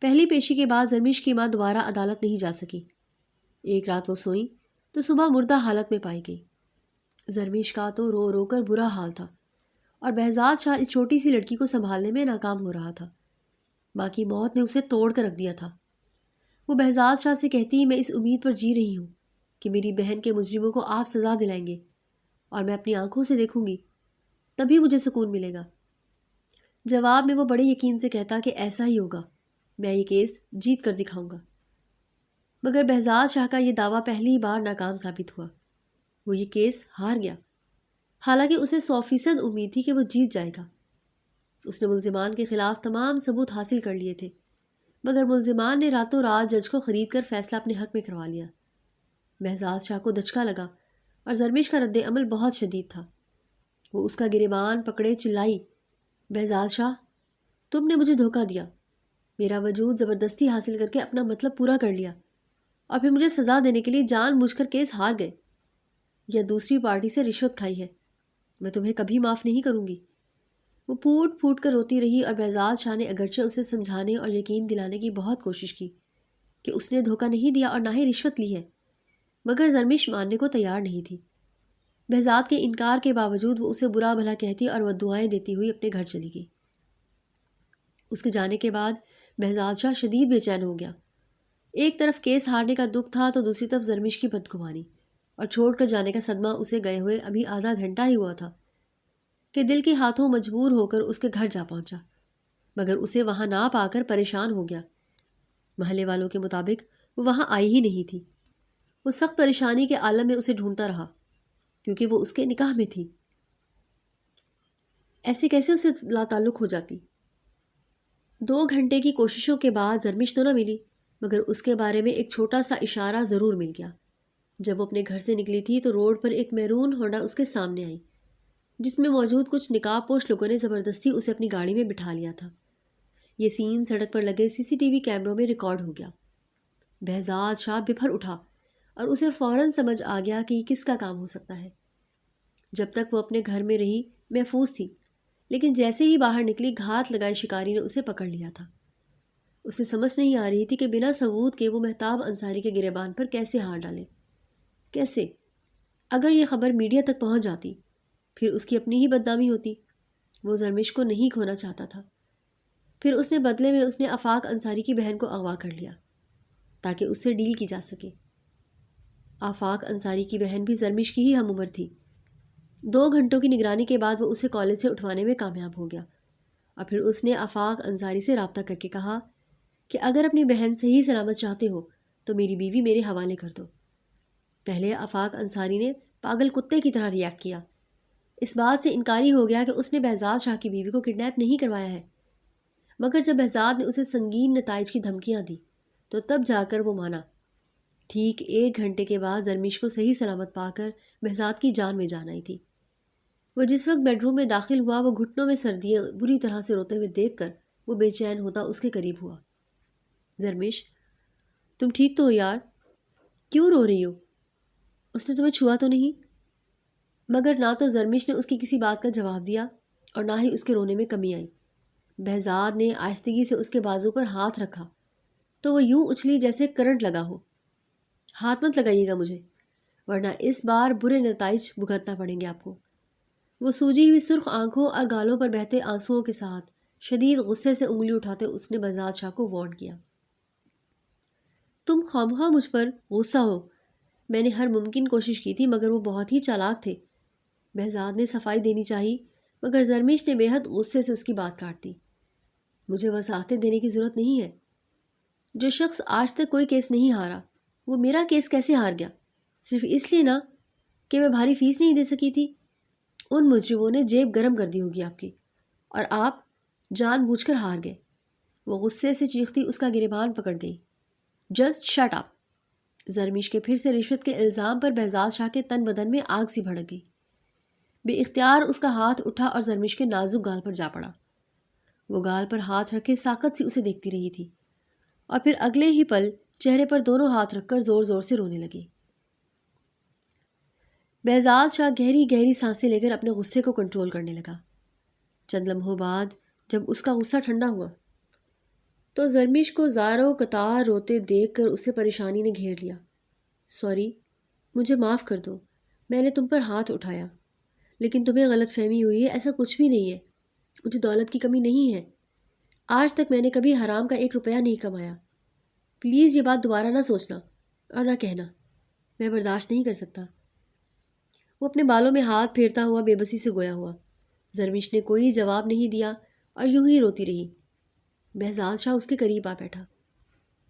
[SPEAKER 1] پہلی پیشی کے بعد زرمش کی ماں دوبارہ عدالت نہیں جا سکی۔ ایک رات وہ سوئیں تو صبح مردہ حالت میں پائی گئی۔ زرمش کا تو رو رو کر برا حال تھا، اور بہزاد شاہ اس چھوٹی سی لڑکی کو سنبھالنے میں ناکام ہو رہا تھا۔ ماں کی موت نے اسے توڑ کر رکھ دیا تھا۔ وہ بہزاد شاہ سے کہتی، میں اس امید پر جی رہی ہوں کہ میری بہن کے مجرموں کو آپ سزا دلائیں گے، اور میں اپنی آنکھوں سے دیکھوں گی، تبھی مجھے سکون ملے گا۔ جواب میں وہ بڑے یقین سے کہتا کہ ایسا ہی ہوگا، میں یہ کیس جیت کر دکھاؤں گا۔ مگر بہزاد شاہ کا یہ دعویٰ پہلی بار ناکام ثابت ہوا۔ وہ یہ کیس ہار گیا، حالانکہ اسے 100% امید تھی کہ وہ جیت جائے گا۔ اس نے ملزمان کے خلاف تمام ثبوت حاصل کر لیے تھے، مگر ملزمان نے راتوں رات جج کو خرید کر فیصلہ اپنے حق میں کروا لیا۔ بہزاد شاہ کو دھچکا لگا، اور زرمش کا رد عمل بہت شدید تھا۔ وہ اس کا گریبان پکڑے چلائی، بہزاد شاہ، تم نے مجھے دھوکہ دیا، میرا وجود زبردستی حاصل کر کے اپنا مطلب پورا کر لیا، اور پھر مجھے سزا دینے کے لیے جان بوجھ کر کیس ہار گئے، یا دوسری پارٹی سے رشوت کھائی ہے۔ میں تمہیں کبھی معاف نہیں کروں گی۔ وہ پھوٹ پھوٹ کر روتی رہی، اور بہزاد شاہ نے اگرچہ اسے سمجھانے اور یقین دلانے کی بہت کوشش کی کہ اس نے دھوکہ نہیں دیا اور نہ ہی رشوت لی ہے، مگر زرمش ماننے کو تیار نہیں تھی۔ بہزاد کے انکار کے باوجود وہ اسے برا بھلا کہتی اور بددعائیں دیتی ہوئی اپنے گھر چلی گئی۔ اس کے جانے کے بعد بہزاد شاہ شدید بے چین ہو گیا۔ ایک طرف کیس ہارنے کا دکھ تھا تو دوسری طرف زرمش کی بدگمانی اور چھوڑ کر جانے کا صدمہ۔ اسے گئے ہوئے ابھی آدھا گھنٹہ ہی ہوا تھا کہ دل کے ہاتھوں مجبور ہو کر اس کے گھر جا پہنچا، مگر اسے وہاں نہ پا کر پریشان ہو گیا۔ محلے والوں کے مطابق وہ وہاں آئی ہی نہیں تھی۔ وہ سخت پریشانی کے عالم میں اسے ڈھونڈتا رہا، کیونکہ وہ اس کے نکاح میں تھی۔ ایسے کیسے اسے لا تعلق ہو جاتی؟ 2 گھنٹے کی کوششوں کے بعد زرمش تو نہ ملی، مگر اس کے بارے میں ایک چھوٹا سا اشارہ ضرور مل گیا۔ جب وہ اپنے گھر سے نکلی تھی تو روڈ پر ایک میرون ہونڈا اس کے سامنے آئی، جس میں موجود کچھ نقاب پوش لوگوں نے زبردستی اسے اپنی گاڑی میں بٹھا لیا تھا۔ یہ سین سڑک پر لگے CCTV کیمروں میں ریکارڈ ہو گیا۔ بہزاد شاہ بپھر اٹھا، اور اسے فوراً سمجھ آ گیا کہ یہ کس کا کام ہو سکتا ہے۔ جب تک وہ اپنے گھر میں رہی محفوظ تھی، لیکن جیسے ہی باہر نکلی گھات لگائے شکاری نے اسے پکڑ لیا تھا۔ اسے سمجھ نہیں آ رہی تھی کہ بنا ثبوت کے وہ مہتاب انصاری کے گریبان پر کیسے ہاتھ ڈالے۔ کیسے؟ اگر یہ خبر میڈیا تک پہنچ جاتی پھر اس کی اپنی ہی بدنامی ہوتی۔ وہ زرمش کو نہیں کھونا چاہتا تھا۔ پھر اس نے بدلے میں اس نے آفاق انصاری کی بہن کو اغوا کر لیا تاکہ اس سے ڈیل کی جا سکے۔ آفاق انصاری کی بہن بھی زرمش کی ہی ہم عمر تھی۔ 2 گھنٹوں کی نگرانی کے بعد وہ اسے کالج سے اٹھوانے میں کامیاب ہو گیا، اور پھر اس نے آفاق انصاری سے رابطہ کر کے کہا کہ اگر اپنی بہن صحیح سلامت چاہتے ہو تو میری بیوی میرے حوالے کر دو۔ پہلے آفاق انصاری نے پاگل کتے کی طرح ریاکٹ کیا۔ اس بات سے انکاری ہو گیا کہ اس نے بہزاد شاہ کی بیوی کو کڈنیپ نہیں کروایا ہے، مگر جب بہزاد نے اسے سنگین نتائج کی دھمکیاں دی تو تب جا کر وہ مانا۔ ٹھیک 1 گھنٹے کے بعد زرمش کو صحیح سلامت پا کر بہزاد کی جان میں جان آئی تھی۔ وہ جس وقت بیڈ روم میں داخل ہوا، وہ گھٹنوں میں سردیاں بری طرح سے روتے ہوئے دیکھ کر وہ بے چین ہوتا اس کے قریب ہوا۔ زرمش، تم ٹھیک تو ہو یار؟ کیوں رو رہی ہو؟ اس نے تمہیں چھوا تو نہیں؟ مگر نہ تو زرمش نے اس کی کسی بات کا جواب دیا اور نہ ہی اس کے رونے میں کمی آئی۔ بہزاد نے آہستگی سے اس کے بازو پر ہاتھ رکھا تو وہ یوں اچھلی جیسے کرنٹ لگا ہو۔ ہاتھ مت لگائیے گا مجھے، ورنہ اس بار برے نتائج بھگتنا پڑیں گے آپ کو۔ وہ سوجی ہوئی سرخ آنکھوں اور گالوں پر بہتے آنسوؤں کے ساتھ شدید غصے سے انگلی اٹھاتے اس نے بہزاد شاہ کو وارن کیا۔ تم خوامخواہ مجھ پر غصہ ہو، میں نے ہر ممکن کوشش کی تھی مگر وہ بہت ہی چالاک تھے۔ بہزاد نے صفائی دینی چاہی مگر زرمش نے بے حد غصے سے اس کی بات کاٹ دی۔ مجھے وضاحتیں دینے کی ضرورت نہیں ہے۔ جو شخص آج تک کوئی کیس نہیں ہارا وہ میرا کیس کیسے ہار گیا؟ صرف اس لیے نا کہ میں بھاری فیس نہیں دے سکی تھی۔ ان مجرموں نے جیب گرم کر دی ہوگی آپ کی، اور آپ جان بوجھ کر ہار گئے۔ وہ غصے سے چیختی اس کا گریبان پکڑ گئی۔ Just shut up! زرمش کے پھر سے رشوت کے الزام پر بہزاد شاہ کے تن بدن میں آگ سی بھڑک گئی۔ بے اختیار اس کا ہاتھ اٹھا اور زرمش کے نازک گال پر جا پڑا۔ وہ گال پر ہاتھ رکھے ساکت سی اسے دیکھتی رہی تھی اور پھر اگلے ہی پل چہرے پر دونوں ہاتھ رکھ کر زور زور سے رونے لگی۔ بہزاد شاہ گہری گہری سانسیں لے کر اپنے غصے کو کنٹرول کرنے لگا۔ چند لمحوں بعد جب اس کا غصہ ٹھنڈا ہوا تو زرمش کو زاروں قطار روتے دیکھ کر اسے پریشانی نے گھیر لیا۔ سوری، مجھے معاف کر دو، میں نے تم پر ہاتھ اٹھایا، لیکن تمہیں غلط فہمی ہوئی ہے، ایسا کچھ بھی نہیں ہے۔ مجھے دولت کی کمی نہیں ہے، آج تک میں نے کبھی حرام کا 1 روپیہ نہیں کمایا۔ پلیز یہ بات دوبارہ نہ سوچنا اور نہ کہنا، میں برداشت نہیں کر سکتا۔ وہ اپنے بالوں میں ہاتھ پھیرتا ہوا بے بسی سے گویا ہوا۔ زرمش نے کوئی جواب نہیں دیا اور یوں ہی روتی رہی۔ بہزاد شاہ اس کے قریب آ بیٹھا۔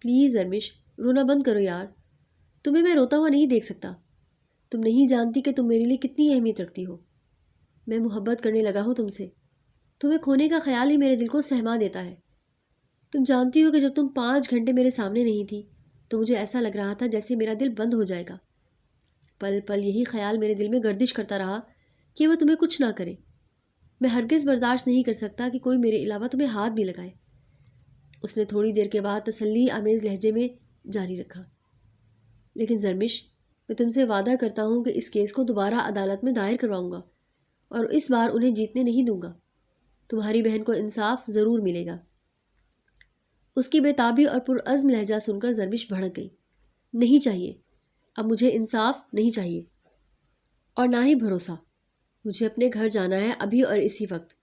[SPEAKER 1] پلیز زرمش، رونا بند کرو یار، تمہیں میں روتا ہوا نہیں دیکھ سکتا۔ تم نہیں جانتی کہ تم میرے لیے کتنی اہمیت رکھتی ہو۔ میں محبت کرنے لگا ہوں تم سے، تمہیں کھونے کا خیال ہی میرے دل کو سہما دیتا ہے۔ تم جانتی ہو کہ جب تم 5 گھنٹے میرے سامنے نہیں تھی تو مجھے ایسا لگ رہا تھا جیسے میرا دل بند ہو جائے گا۔ پل پل یہی خیال میرے دل میں گردش کرتا رہا کہ وہ تمہیں کچھ نہ کرے۔ میں ہرگز برداشت نہیں کر سکتا کہ کوئی میرے علاوہ تمہیں ہاتھ بھی لگائے۔ اس نے تھوڑی دیر کے بعد تسلی آمیز لہجے میں جاری رکھا۔ لیکن زرمش، میں تم سے وعدہ کرتا ہوں کہ اس کیس کو دوبارہ عدالت میں دائر کرواؤں گا اور اس بار انہیں جیتنے نہیں دوں گا۔ تمہاری بہن کو انصاف ضرور ملے گا۔ اس کی بےتابی اور پرعزم لہجہ سن کر زرمش بھڑک گئی۔ نہیں چاہیے، اب مجھے انصاف نہیں چاہیے اور نہ ہی بھروسہ۔ مجھے اپنے گھر جانا ہے ابھی اور اسی وقت۔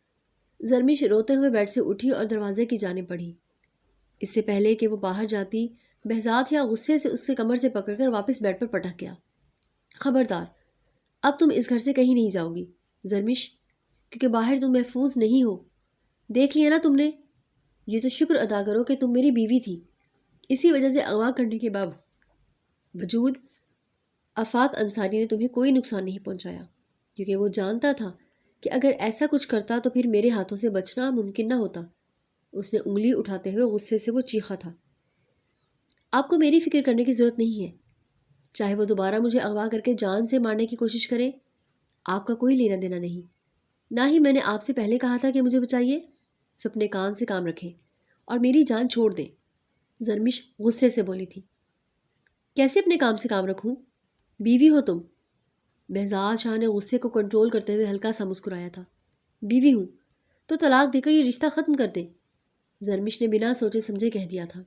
[SPEAKER 1] زرمش روتے ہوئے بیڈ سے اٹھی اور دروازے کی جانب بڑھی۔ اس سے پہلے کہ وہ باہر جاتی، بہزاد یا غصے سے اس سے کمر سے پکڑ کر واپس بیڈ پر پٹک گیا۔ خبردار، اب تم اس گھر سے کہیں نہیں جاؤ گی زرمش، کیونکہ باہر تم محفوظ نہیں ہو۔ دیکھ لیا نا تم نے؟ یہ تو شکر ادا کرو کہ تم میری بیوی تھی۔ اسی وجہ سے اغوا کرنے کے باوجود آفاق انصاری نے تمہیں کوئی نقصان نہیں پہنچایا، کیونکہ وہ جانتا تھا کہ اگر ایسا کچھ کرتا تو پھر میرے ہاتھوں سے بچنا ممکن نہ ہوتا۔ اس نے انگلی اٹھاتے ہوئے غصے سے وہ چیخا تھا۔ آپ کو میری فکر کرنے کی ضرورت نہیں ہے، چاہے وہ دوبارہ مجھے اغوا کر کے جان سے مارنے کی کوشش کرے، آپ کا کوئی لینا دینا نہیں۔ نہ ہی میں نے آپ سے پہلے کہا تھا کہ مجھے بچائیے، سو اپنے کام سے کام رکھیں اور میری جان چھوڑ دیں۔ زرمش غصے سے بولی تھی۔ کیسے اپنے کام سے کام رکھوں؟ بیوی ہو تم۔ بہزاد شاہ نے غصے کو کنٹرول کرتے ہوئے ہلکا سا مسکرایا تھا۔ بیوی ہوں تو طلاق دے کر یہ رشتہ ختم کر دیں، زرمش نے بنا سوچے سمجھے کہہ دیا تھا۔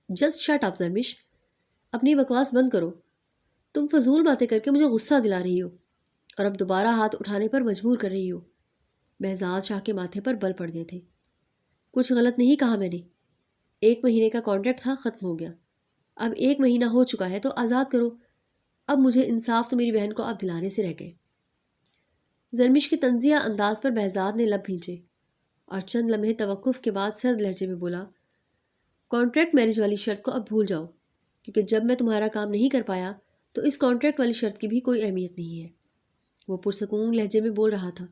[SPEAKER 1] جسٹ شٹ اپ زرمش، اپنی بکواس بند کرو۔ تم فضول باتیں کر کے مجھے غصہ دلا رہی ہو اور اب دوبارہ ہاتھ اٹھانے پر مجبور کر رہی ہو۔ بہزاد شاہ کے ماتھے پر بل پڑ گئے تھے۔ کچھ غلط نہیں کہا میں نے۔ 1 مہینے کا کانٹریکٹ تھا، ختم ہو گیا۔ اب 1 مہینہ ہو چکا ہے تو آزاد کرو۔ اب مجھے انصاف تو میری بہن کو آپ دلانے سے رہ گئے۔ زرمش کے طنزیہ انداز پر بہزاد نے لب بھینچے اور چند لمحے توقف کے بعد سرد لہجے میں بولا، کانٹریکٹ میرج والی شرط کو اب بھول جاؤ، کیونکہ جب میں تمہارا کام نہیں کر پایا تو اس کانٹریکٹ والی شرط کی بھی کوئی اہمیت نہیں ہے۔ وہ پرسکون لہجے میں بول رہا تھا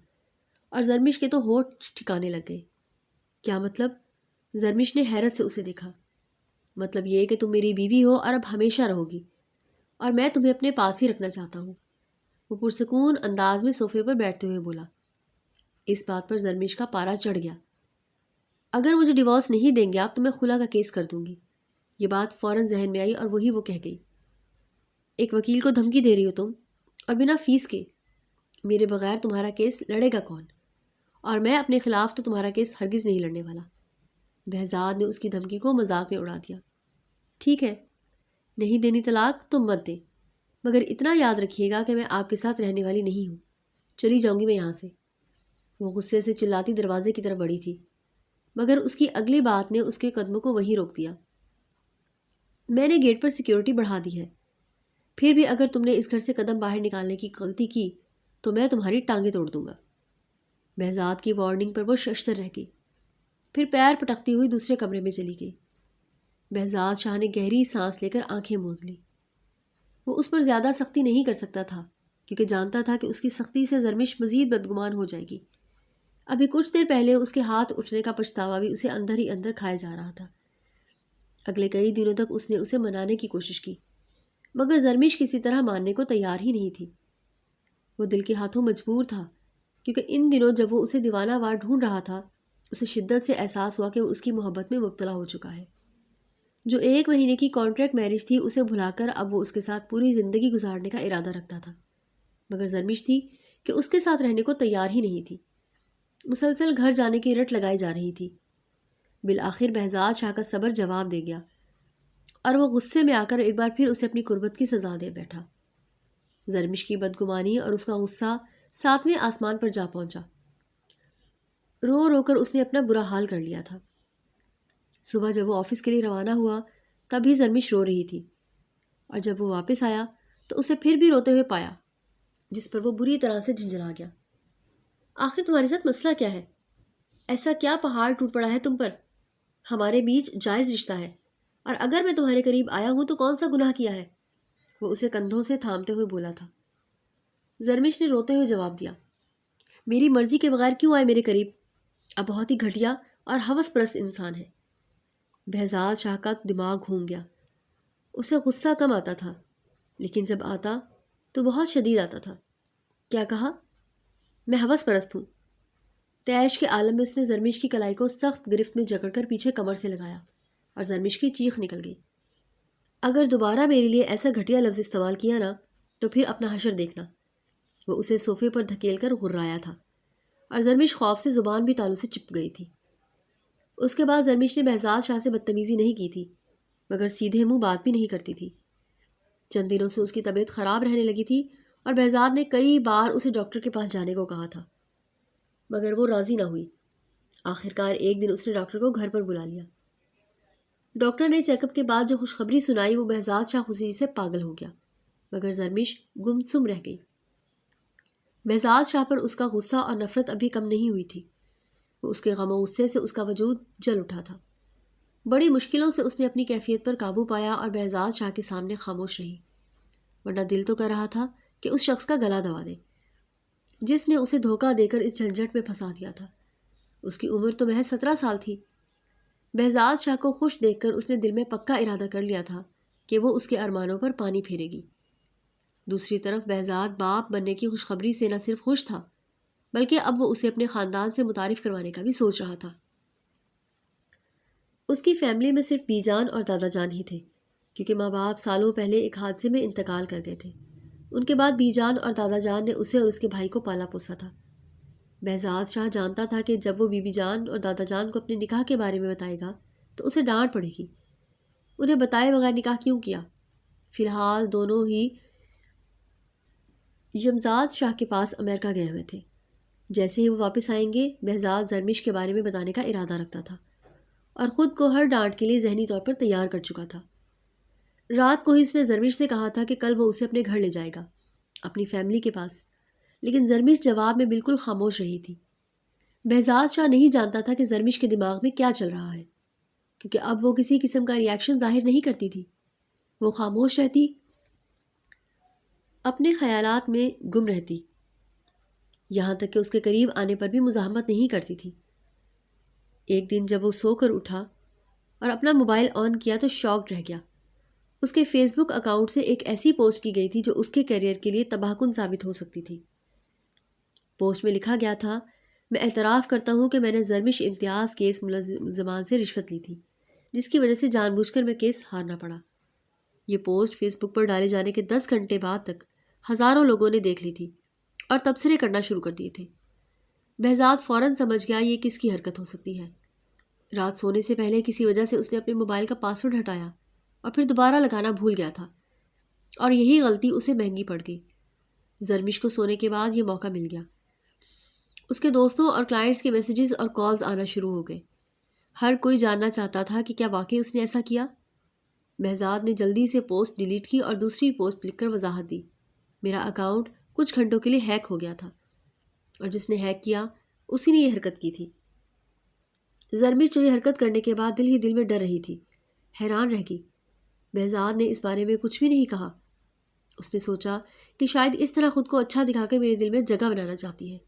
[SPEAKER 1] اور زرمش کے تو ہونٹ ٹھکانے لگ گئے۔ کیا مطلب؟ زرمش نے حیرت سے اسے دیکھا۔ مطلب یہ کہ تم میری بیوی ہو اور اب ہمیشہ رہو گی، اور میں تمہیں اپنے پاس ہی رکھنا چاہتا ہوں۔ وہ پرسکون انداز میں صوفے پر بیٹھتے ہوئے بولا۔ اس بات پر زرمش کا پارا چڑھ گیا۔ اگر مجھے ڈیورس نہیں دیں گے آپ تو میں خلا کا کیس کر دوں گی۔ یہ بات فوراً ذہن میں آئی اور وہی وہ کہہ گئی۔ ایک وکیل کو دھمکی دے رہی ہو تم، اور بنا فیس کے؟ میرے بغیر تمہارا کیس لڑے گا کون؟ اور میں اپنے خلاف تو تمہارا کیس ہرگز نہیں لڑنے والا۔ بہزاد نے اس کی دھمکی کو مذاق میں اڑا دیا۔ ٹھیک ہے، نہیں دینی طلاق تو مت دیں، مگر اتنا یاد رکھیے گا کہ میں آپ کے ساتھ رہنے والی نہیں ہوں۔ چلی جاؤں گی میں یہاں سے۔ وہ غصے سے چلاتی دروازے کی طرف بڑھی تھی، مگر اس کی اگلی بات نے اس کے قدموں کو وہیں روک دیا۔ میں نے گیٹ پر سیکیورٹی بڑھا دی ہے، پھر بھی اگر تم نے اس گھر سے قدم باہر نکالنے کی غلطی کی تو میں تمہاری ٹانگیں توڑ دوں گا۔ بہزاد کی وارننگ پر وہ ششدر رہ گئی، پھر پیر پٹکتی ہوئی دوسرے کمرے میں چلی گئی۔ بہزاد شاہ نے گہری سانس لے کر آنکھیں موند لی۔ وہ اس پر زیادہ سختی نہیں کر سکتا تھا، کیونکہ جانتا تھا کہ اس کی سختی سے زرمش مزید بدگمان ہو جائے گی۔ ابھی کچھ دیر پہلے اس کے ہاتھ اٹھنے کا پچھتاوا بھی اسے اندر ہی اندر کھائے جا رہا تھا۔ اگلے کئی دنوں تک اس نے اسے منانے کی کوشش کی، مگر زرمش کسی طرح ماننے کو تیار ہی نہیں تھی۔ وہ دل کے ہاتھوں مجبور تھا، کیونکہ ان دنوں جب وہ اسے دیوانہ وار ڈھونڈ رہا تھا، اسے شدت سے احساس ہوا کہ وہ اس کی محبت میں مبتلا ہو چکا ہے۔ جو 1 مہینے کی کانٹریکٹ میرج تھی اسے بھلا کر اب وہ اس کے ساتھ پوری زندگی گزارنے کا ارادہ رکھتا تھا، مگر زرمش تھی کہ اس کے ساتھ رہنے کو تیار ہی نہیں تھی۔ مسلسل گھر جانے کی رٹ لگائی جا رہی تھی۔ بالآخر بہزاد شاہ کا صبر جواب دے گیا، اور وہ غصے میں آ کر ایک بار پھر اسے اپنی قربت کی سزا دے بیٹھا۔ زرمش کی بدگمانی اور اس کا غصہ 7ویں آسمان پر جا پہنچا۔ رو رو کر اس نے اپنا برا حال کر لیا تھا۔ صبح جب وہ آفس کے لیے روانہ ہوا تب بھی زرمش رو رہی تھی، اور جب وہ واپس آیا تو اسے پھر بھی روتے ہوئے پایا، جس پر وہ بری طرح سے جھنجھلا گیا۔ آخر تمہارے ساتھ مسئلہ کیا ہے؟ ایسا کیا پہاڑ ٹوٹ پڑا ہے تم پر؟ ہمارے بیچ جائز رشتہ ہے، اور اگر میں تمہارے قریب آیا ہوں تو کون سا گناہ کیا ہے؟ وہ اسے کندھوں سے تھامتے ہوئے بولا تھا۔ زرمش نے روتے ہوئے جواب دیا، میری مرضی کے بغیر کیوں آئے میرے قریب؟ اب بہت ہی گھٹیا اور ہوس پرست انسان ہے۔ بہزاد شاہ کا دماغ گھوم گیا۔ اسے غصہ کم آتا تھا، لیکن جب آتا تو بہت شدید آتا تھا۔ کیا کہا؟ میں ہوس پرست ہوں؟ تیش کے عالم میں اس نے زرمش کی کلائی کو سخت گرفت میں جکڑ کر پیچھے کمر سے لگایا، اور زرمش کی چیخ نکل گئی۔ اگر دوبارہ میرے لیے ایسا گھٹیا لفظ استعمال کیا نا تو پھر اپنا حشر دیکھنا۔ وہ اسے صوفے پر دھکیل کر غرایا تھا، اور زرمش خوف سے زبان بھی تالوں سے چپ گئی تھی۔ اس کے بعد زرمش نے بہزاد شاہ سے بدتمیزی نہیں کی تھی، مگر سیدھے منہ بات بھی نہیں کرتی تھی۔ چند دنوں سے اس کی طبیعت خراب رہنے لگی تھی، اور بہزاد نے کئی بار اسے ڈاکٹر کے پاس جانے کو کہا تھا، مگر وہ راضی نہ ہوئی۔ آخرکار ایک دن اس نے ڈاکٹر کو گھر پر بلا لیا۔ ڈاکٹر نے چیک اپ کے بعد جو خوشخبری سنائی وہ بہزاد شاہ خوشی سے پاگل ہو گیا، مگر زرمش گمسم رہ گئی۔ بہزاد شاہ پر اس کا غصہ اور نفرت ابھی کم نہیں ہوئی تھی۔ وہ اس کے غم و غصے سے اس کا وجود جل اٹھا تھا۔ بڑی مشکلوں سے اس نے اپنی کیفیت پر قابو پایا اور بہزاد شاہ کے سامنے خاموش رہی، ورنہ دل تو کر رہا تھا کہ اس شخص کا گلا دبا دے جس نے اسے دھوکہ دے کر اس جھنجھٹ میں پھنسا دیا تھا۔ اس کی عمر تو محض 17 سال تھی۔ بہزاد شاہ کو خوش دیکھ کر اس نے دل میں پکا ارادہ کر لیا تھا کہ وہ اس کے ارمانوں پر پانی پھیرے گی۔ دوسری طرف بہزاد باپ بننے کی خوشخبری سے نہ صرف خوش تھا، بلکہ اب وہ اسے اپنے خاندان سے متعارف کروانے کا بھی سوچ رہا تھا۔ اس کی فیملی میں صرف بی جان اور دادا جان ہی تھے، کیونکہ ماں باپ سالوں پہلے ایک حادثے میں انتقال کر گئے تھے۔ ان کے بعد بی جان اور دادا جان نے اسے اور اس کے بھائی کو پالا پوسا تھا۔ بہزاد شاہ جانتا تھا کہ جب وہ بی بی جان اور دادا جان کو اپنے نکاح کے بارے میں بتائے گا تو اسے ڈانٹ پڑے گی۔ انہیں بتائے بغیر نکاح کیوں کیا؟ فی الحال دونوں ہی یمزاد شاہ کے پاس امریکہ گئے ہوئے تھے۔ جیسے ہی وہ واپس آئیں گے بہزاد زرمش کے بارے میں بتانے کا ارادہ رکھتا تھا، اور خود کو ہر ڈانٹ کے لیے ذہنی طور پر تیار کر چکا تھا۔ رات کو ہی اس نے زرمش سے کہا تھا کہ کل وہ اسے اپنے گھر لے جائے گا، اپنی فیملی کے پاس، لیکن زرمش جواب میں بالکل خاموش رہی تھی۔ بہزاد شاہ نہیں جانتا تھا کہ زرمش کے دماغ میں کیا چل رہا ہے، کیونکہ اب وہ کسی قسم کا ریاکشن ظاہر نہیں کرتی تھی۔ وہ خاموش رہتی، اپنے خیالات میں گم رہتی، یہاں تک کہ اس کے قریب آنے پر بھی مزاحمت نہیں کرتی تھی۔ ایک دن جب وہ سو کر اٹھا اور اپنا موبائل آن کیا تو شاکڈ رہ گیا۔ اس کے فیس بک اکاؤنٹ سے ایک ایسی پوسٹ کی گئی تھی جو اس کے کیریئر کے لیے تباہ کن ثابت ہو سکتی تھی۔ پوسٹ میں لکھا گیا تھا، میں اعتراف کرتا ہوں کہ میں نے زرمش امتیاز کیس ملزمان سے رشوت لی تھی، جس کی وجہ سے جان بوجھ کر میں کیس ہارنا پڑا۔ یہ پوسٹ فیس بک پر ڈالے جانے کے 10 گھنٹے بعد تک ہزاروں لوگوں نے دیکھ لی تھی اور تبصرے کرنا شروع کر دیے تھے۔ بہزاد فوراً سمجھ گیا یہ کس کی حرکت ہو سکتی ہے۔ رات سونے سے پہلے کسی وجہ سے اس نے اپنے موبائل کا پاسورڈ ہٹایا اور پھر دوبارہ لگانا بھول گیا تھا، اور یہی غلطی اسے مہنگی پڑ گئی۔ زرمش کو سونے کے بعد یہ موقع مل گیا۔ اس کے دوستوں اور کلائنٹس کے میسیجز اور کالز آنا شروع ہو گئے۔ ہر کوئی جاننا چاہتا تھا کہ کیا واقعی اس نے ایسا کیا۔ بہزاد نے جلدی سے پوسٹ ڈیلیٹ کی اور دوسری پوسٹ لکھ کر وضاحت دی، میرا اکاؤنٹ کچھ گھنٹوں کے لیے ہیک ہو گیا تھا، اور جس نے ہیک کیا اسی نے یہ حرکت کی تھی۔ زرمش جو یہ حرکت کرنے کے بعد دل ہی دل میں ڈر رہی تھی، حیران رہ گئی۔ بہزاد نے اس بارے میں کچھ بھی نہیں کہا۔ اس نے سوچا کہ شاید اس طرح خود کو اچھا دکھا کر میرے دل میں جگہ بنانا چاہتی ہے،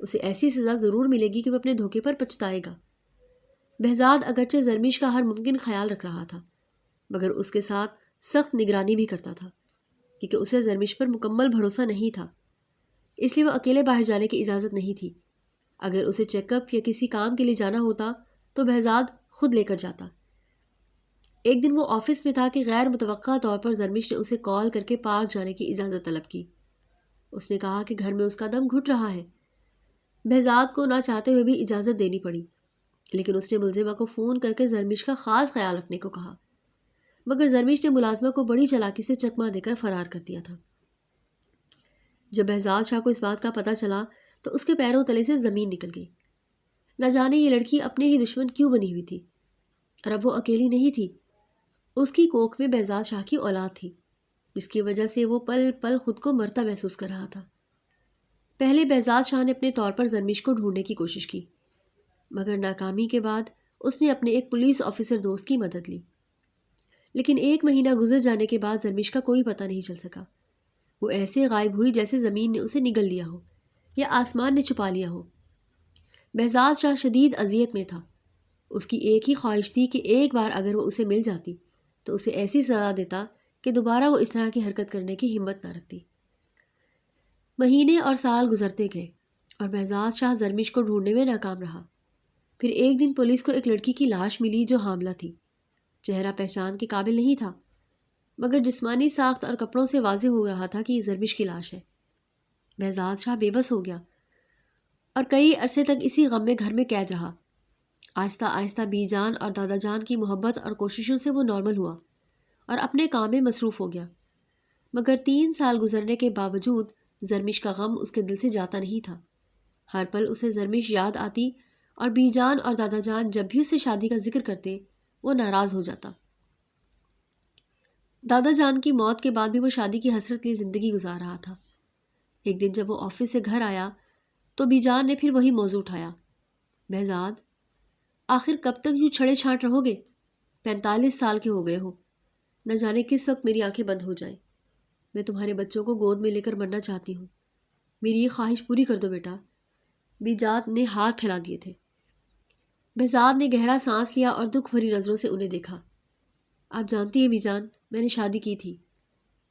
[SPEAKER 1] اسے ایسی سزا ضرور ملے گی کہ وہ اپنے دھوکے پر پچھتائے گا۔ بہزاد اگرچہ زرمش کا ہر ممکن خیال رکھ رہا تھا، مگر اس کے ساتھ سخت نگرانی بھی کرتا تھا، کیونکہ اسے زرمش پر مکمل بھروسہ نہیں تھا۔ اس لیے وہ اکیلے باہر جانے کی اجازت نہیں تھی۔ اگر اسے چیک اپ یا کسی کام کے لیے جانا ہوتا تو بہزاد خود لے کر جاتا۔ ایک دن وہ آفس میں تھا کہ غیر متوقع طور پر زرمش نے اسے کال کر کے پارک جانے کی اجازت طلب کی۔ اس نے کہا کہ گھر میں اس کا دم گھٹ رہا ہے۔ بہزاد کو نہ چاہتے ہوئے بھی اجازت دینی پڑی، لیکن اس نے ملزمہ کو فون کر کے زرمش کا خاص خیال رکھنے کو کہا، مگر زرمش نے ملازمہ کو بڑی چالاکی سے چکمہ دے کر فرار کر دیا تھا۔ جب بہزاد شاہ کو اس بات کا پتہ چلا تو اس کے پیروں تلے سے زمین نکل گئی۔ نہ جانے یہ لڑکی اپنے ہی دشمن کیوں بنی ہوئی تھی، اور اب وہ اکیلی نہیں تھی۔ اس کی کوکھ میں بہزاد شاہ کی اولاد تھی، جس کی وجہ سے وہ پل پل خود کو مرتا محسوس کر رہا تھا۔ پہلے بہزاد شاہ نے اپنے طور پر زرمش کو ڈھونڈنے کی کوشش کی، مگر ناکامی کے بعد اس نے اپنے ایک پولیس آفیسر دوست کی مدد لی۔ لیکن 1 مہینہ گزر جانے کے بعد زرمش کا کوئی پتہ نہیں چل سکا۔ وہ ایسے غائب ہوئی جیسے زمین نے اسے نگل لیا ہو یا آسمان نے چھپا لیا ہو۔ بہزاد شاہ شدید اذیت میں تھا۔ اس کی ایک ہی خواہش تھی کہ ایک بار اگر وہ اسے مل جاتی تو اسے ایسی سزا دیتا کہ دوبارہ وہ اس طرح کی حرکت کرنے کی ہمت نہ رکھتی۔ مہینے اور سال گزرتے گئے اور بہزاد شاہ زرمش کو ڈھونڈنے میں ناکام رہا۔ پھر ایک دن پولیس کو ایک لڑکی کی لاش ملی جو حاملہ تھی۔ چہرہ پہچان کے قابل نہیں تھا، مگر جسمانی ساخت اور کپڑوں سے واضح ہو رہا تھا کہ یہ زرمش کی لاش ہے۔ بہزاد شاہ بے بس ہو گیا اور کئی عرصے تک اسی غم میں گھر میں قید رہا۔ آہستہ آہستہ بی جان اور دادا جان کی محبت اور کوششوں سے وہ نارمل ہوا اور اپنے کام میں مصروف ہو گیا، مگر 3 سال گزرنے کے باوجود زرمش کا غم اس کے دل سے جاتا نہیں تھا۔ ہر پل اسے زرمش یاد آتی اور بی جان اور دادا جان جب بھی اسے شادی کا ذکر کرتے وہ ناراض ہو جاتا۔ دادا جان کی موت کے بعد بھی وہ شادی کی حسرت لیے زندگی گزار رہا تھا۔ ایک دن جب وہ آفس سے گھر آیا تو بی جان نے پھر وہی موضوع اٹھایا، بہزاد آخر کب تک یوں چھڑے چھانٹ رہو گے؟ 45 سال کے ہو گئے ہو، نہ جانے کس وقت میری آنکھیں بند ہو جائیں۔ میں تمہارے بچوں کو گود میں لے کر مرنا چاہتی ہوں، میری یہ خواہش پوری کر دو بیٹا۔ بی جان نے ہاتھ پھیلا دیے تھے۔ بہزاد نے گہرا سانس لیا اور دکھ بھری نظروں سے انہیں دیکھا۔ آپ جانتی ہیں بی جان، میں نے شادی کی تھی،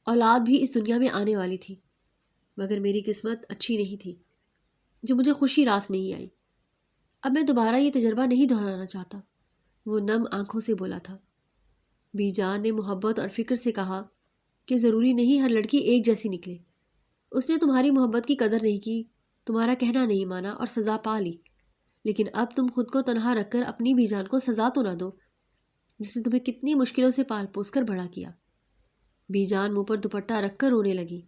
[SPEAKER 1] اولاد بھی اس دنیا میں آنے والی تھی، مگر میری قسمت اچھی نہیں تھی جو مجھے خوشی راس نہیں آئی۔ اب میں دوبارہ یہ تجربہ نہیں دہرانا چاہتا، وہ نم آنکھوں سے بولا تھا۔ بی جان نے محبت اور فکر سے کہا کہ ضروری نہیں ہر لڑکی ایک جیسی نکلے۔ اس نے تمہاری محبت کی قدر نہیں کی، تمہارا کہنا نہیں مانا اور سزا پا لی، لیکن اب تم خود کو تنہا رکھ کر اپنی بی جان کو سزا تو نہ دو جس نے تمہیں کتنی مشکلوں سے پال پوس کر بڑا کیا۔ بی جان منہ پر دوپٹہ رکھ کر رونے لگی۔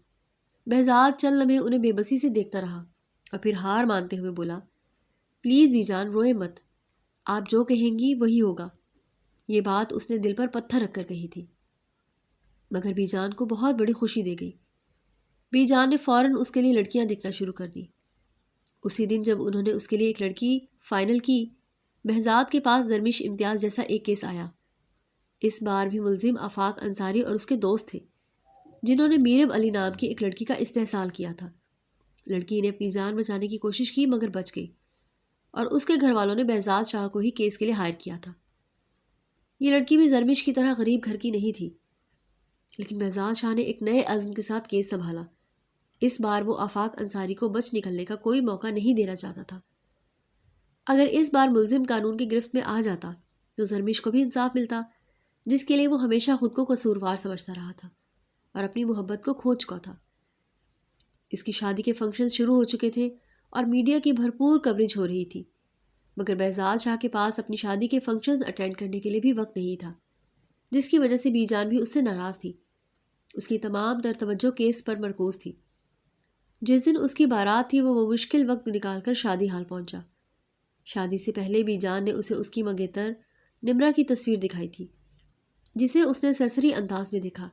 [SPEAKER 1] بہزاد چند لمحے انہیں بے بسی سے دیکھتا رہا اور پھر ہار مانتے ہوئے بولا، پلیز بی جان روئے مت، آپ جو کہیں گی وہی ہوگا۔ یہ بات اس نے دل پر پتھر رکھ کر کہی تھی، مگر بی جان کو بہت بڑی خوشی دے گئی۔ بی جان نے فوراً اس کے لیے لڑکیاں دیکھنا شروع کر دی۔ اسی دن جب انہوں نے اس کے لیے ایک لڑکی فائنل کی، بہزاد کے پاس زرمش امتیاز جیسا ایک کیس آیا۔ اس بار بھی ملزم آفاق انصاری اور اس کے دوست تھے، جنہوں نے میرب علی نام کی ایک لڑکی کا استحصال کیا تھا۔ لڑکی نے اپنی جان بچانے کی کوشش کی مگر بچ گئی، اور اس کے گھر والوں نے بہزاد شاہ کو ہی کیس کے لیے ہائر کیا تھا۔ یہ لڑکی بھی زرمش کی طرح غریب گھر کی نہیں تھی، لیکن بہزاد شاہ نے ایک نئے عزم کے ساتھ کیس سنبھالا۔ اس بار وہ آفاق انصاری کو بچ نکلنے کا کوئی موقع نہیں دینا چاہتا تھا۔ اگر اس بار ملزم قانون کی گرفت میں آ جاتا تو زرمش کو بھی انصاف ملتا، جس کے لیے وہ ہمیشہ خود کو قصوروار سمجھتا رہا تھا اور اپنی محبت کو کھو چکا تھا۔ اس کی شادی کے فنکشن شروع ہو چکے تھے اور میڈیا کی بھرپور کوریج ہو رہی تھی، مگر بہزاد شاہ کے پاس اپنی شادی کے فنکشنز اٹینڈ کرنے کے لیے بھی وقت نہیں تھا، جس کی وجہ سے بی جان بھی اس سے ناراض تھی۔ اس کی تمام تر توجہ کیس پر مرکوز تھی۔ جس دن اس کی بارات تھی وہ مشکل وقت نکال کر شادی ہال پہنچا۔ شادی سے پہلے بی جان نے اسے اس کی منگیتر نمرا کی تصویر دکھائی تھی، جسے اس نے سرسری انداز میں دیکھا۔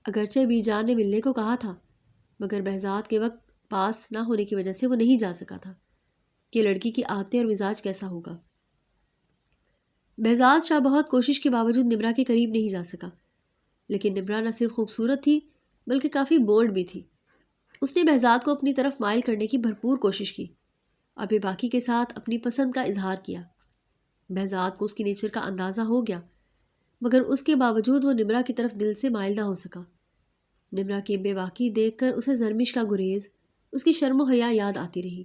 [SPEAKER 1] اگرچہ بی جان نے ملنے کو کہا تھا، مگر بہزاد کے وقت پاس نہ ہونے کی وجہ سے وہ نہیں جا سکا تھا کہ لڑکی کی عادتیں اور مزاج کیسا ہوگا۔ بہزاد شاہ بہت کوشش کے باوجود نمرا کے قریب نہیں جا سکا، لیکن نمرا نہ صرف خوبصورت تھی بلکہ کافی بولڈ بھی تھی۔ اس نے بہزاد کو اپنی طرف مائل کرنے کی بھرپور کوشش کی اور بے باکی کے ساتھ اپنی پسند کا اظہار کیا۔ بہزاد کو اس کی نیچر کا اندازہ ہو گیا، مگر اس کے باوجود وہ نمرا کی طرف دل سے مائل نہ ہو سکا۔ نمرا کی بے باکی دیکھ کر اسے زرمش کا گریز، اس کی شرم و حیا یاد آتی رہی۔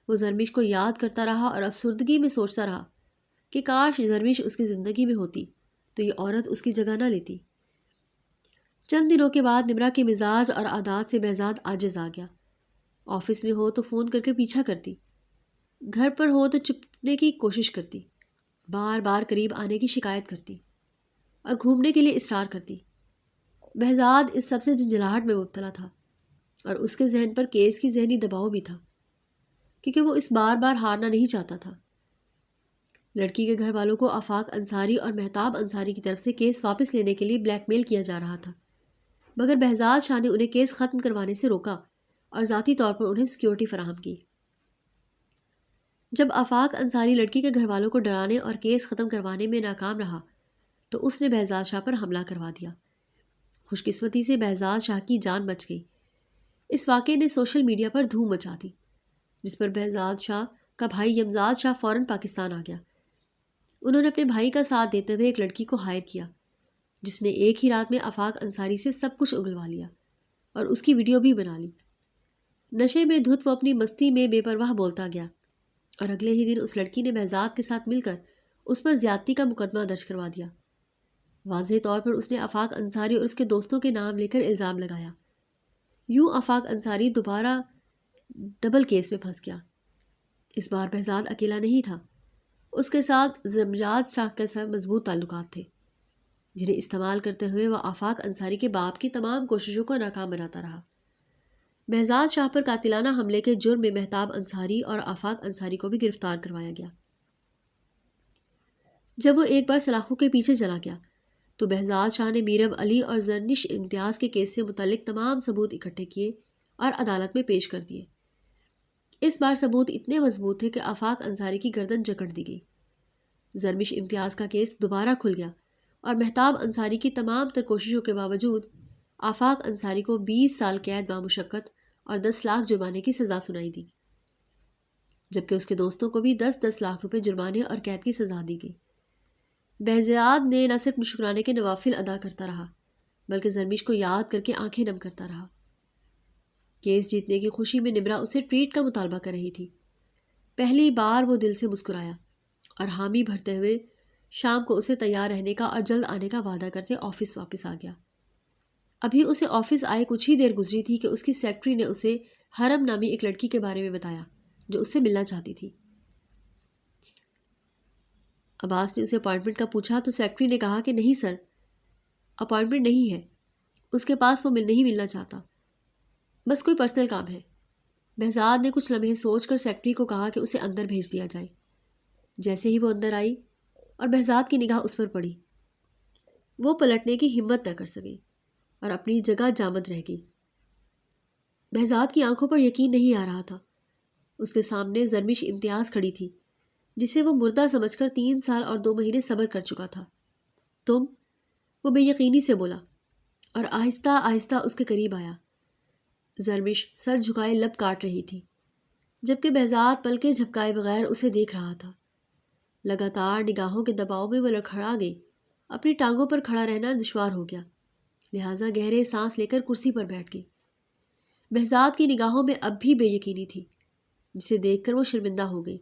[SPEAKER 1] وہ زرمش کو یاد کرتا رہا اور افسردگی میں سوچتا رہا کہ کاش زرمش اس کی زندگی میں ہوتی تو یہ عورت اس کی جگہ نہ لیتی۔ چند دنوں کے بعد نمرا کے مزاج اور عادات سے بہزاد عاجز آ گیا۔ آفس میں ہو تو فون کر کے پیچھا کرتی، گھر پر ہو تو چھپنے کی کوشش کرتی، بار بار قریب آنے کی شکایت کرتی اور گھومنے کے لیے اصرار کرتی۔ بہزاد اس سب سے جھنجھلاہٹ میں مبتلا تھا، اور اس کے ذہن پر کیس کی ذہنی دباؤ بھی تھا، کیونکہ وہ اس بار بار ہارنا نہیں چاہتا تھا۔ لڑکی کے گھر والوں کو آفاق انصاری اور مہتاب انصاری کی طرف سے کیس واپس لینے کے لیے بلیک میل کیا جا رہا تھا، مگر بہزاد شاہ نے انہیں کیس ختم کروانے سے روکا اور ذاتی طور پر انہیں سیکیورٹی فراہم کی۔ جب آفاق انصاری لڑکی کے گھر والوں کو ڈرانے اور کیس ختم کروانے میں ناکام رہا تو اس نے بہزاد شاہ پر حملہ کروا دیا۔ خوش قسمتی سے بہزاد شاہ کی جان بچ گئی۔ اس واقعے نے سوشل میڈیا پر دھوم مچا دی، جس پر بہزاد شاہ کا بھائی یمزاد شاہ فوراً پاکستان آ گیا۔ انہوں نے اپنے بھائی کا ساتھ دیتے ہوئے ایک لڑکی کو ہائر کیا، جس نے ایک ہی رات میں آفاق انصاری سے سب کچھ اگلوا لیا اور اس کی ویڈیو بھی بنا لی۔ نشے میں دھت وہ اپنی مستی میں بے پرواہ بولتا گیا، اور اگلے ہی دن اس لڑکی نے بہزاد کے ساتھ مل کر اس پر زیادتی کا مقدمہ درج کروا دیا۔ واضح طور پر اس نے آفاق انصاری اور اس کے دوستوں کے نام لے کر الزام لگایا۔ یوں آفاق انصاری دوبارہ ڈبل کیس میں پھنس گیا۔ اس بار بہزاد اکیلا نہیں تھا، اس کے ساتھ زمجاد شاہ کے ساتھ مضبوط تعلقات تھے، جنہیں استعمال کرتے ہوئے وہ آفاق انصاری کے باپ کی تمام کوششوں کو ناکام بناتا رہا۔ بہزاد شاہ پر قاتلانہ حملے کے جرم میں مہتاب انصاری اور آفاق انصاری کو بھی گرفتار کروایا گیا۔ جب وہ ایک بار سلاخوں کے پیچھے چلا گیا تو بہزاد شاہ نے میرب علی اور زرمش امتیاز کے کیس سے متعلق تمام ثبوت اکٹھے کیے اور عدالت میں پیش کر دیے۔ اس بار ثبوت اتنے مضبوط تھے کہ آفاق انصاری کی گردن جکڑ دی گئی۔ زرمش امتیاز کا کیس دوبارہ کھل گیا اور مہتاب انصاری کی تمام تر کوششوں کے باوجود آفاق انصاری کو 20 سال قید بامشقت اور 10 لاکھ جرمانے کی سزا سنائی دی، جبکہ اس کے دوستوں کو بھی 10-10 لاکھ روپے جرمانے اور قید کی سزا دی گئی۔ بہزاد نے نہ صرف شکرانے کے نوافل ادا کرتا رہا بلکہ زرمش کو یاد کر کے آنکھیں نم کرتا رہا۔ کیس جیتنے کی خوشی میں نمرا اسے ٹریٹ کا مطالبہ کر رہی تھی۔ پہلی بار وہ دل سے مسکرایا اور حامی بھرتے ہوئے شام کو اسے تیار رہنے کا اور جلد آنے کا وعدہ کرتے آفس واپس آ گیا۔ ابھی اسے آفس آئے کچھ ہی دیر گزری تھی کہ اس کی سیکرٹری نے اسے حرم نامی ایک لڑکی کے بارے میں بتایا جو اس سے ملنا چاہتی تھی۔ عباس نے اسے اپائنٹمنٹ کا پوچھا تو سیکرٹری نے کہا کہ نہیں سر، اپائنٹمنٹ نہیں ہے، اس کے پاس وہ نہیں ملنا چاہتا، بس کوئی پرسنل کام ہے۔ بہزاد نے کچھ لمحے سوچ کر سیکرٹری کو کہا کہ اسے اندر بھیج دیا جائے۔ جیسے ہی وہ اندر آئی اور بہزاد کی نگاہ اس پر پڑی، وہ پلٹنے کی ہمت نہ کر سکی اور اپنی جگہ جامد رہ گئی۔ بہزاد کی آنکھوں پر یقین نہیں آ رہا تھا۔ اس کے سامنے زرمش امتیاز کھڑی تھی جسے وہ مردہ سمجھ کر 3 سال اور 2 مہینے صبر کر چکا تھا۔ تم؟ وہ بے یقینی سے بولا اور آہستہ آہستہ اس کے قریب آیا۔ زرمش سر جھکائے لب کاٹ رہی تھی، جبکہ بہزاد پلکیں جھپکائے بغیر اسے دیکھ رہا تھا۔ لگاتار نگاہوں کے دباؤ میں وہ لڑکھڑا گئی۔ اپنی ٹانگوں پر کھڑا رہنا دشوار ہو گیا، لہٰذا گہرے سانس لے کر کرسی پر بیٹھ گئی۔ بہزاد کی نگاہوں میں اب بھی بے یقینی تھی، جسے دیکھ کر وہ شرمندہ ہو گئی۔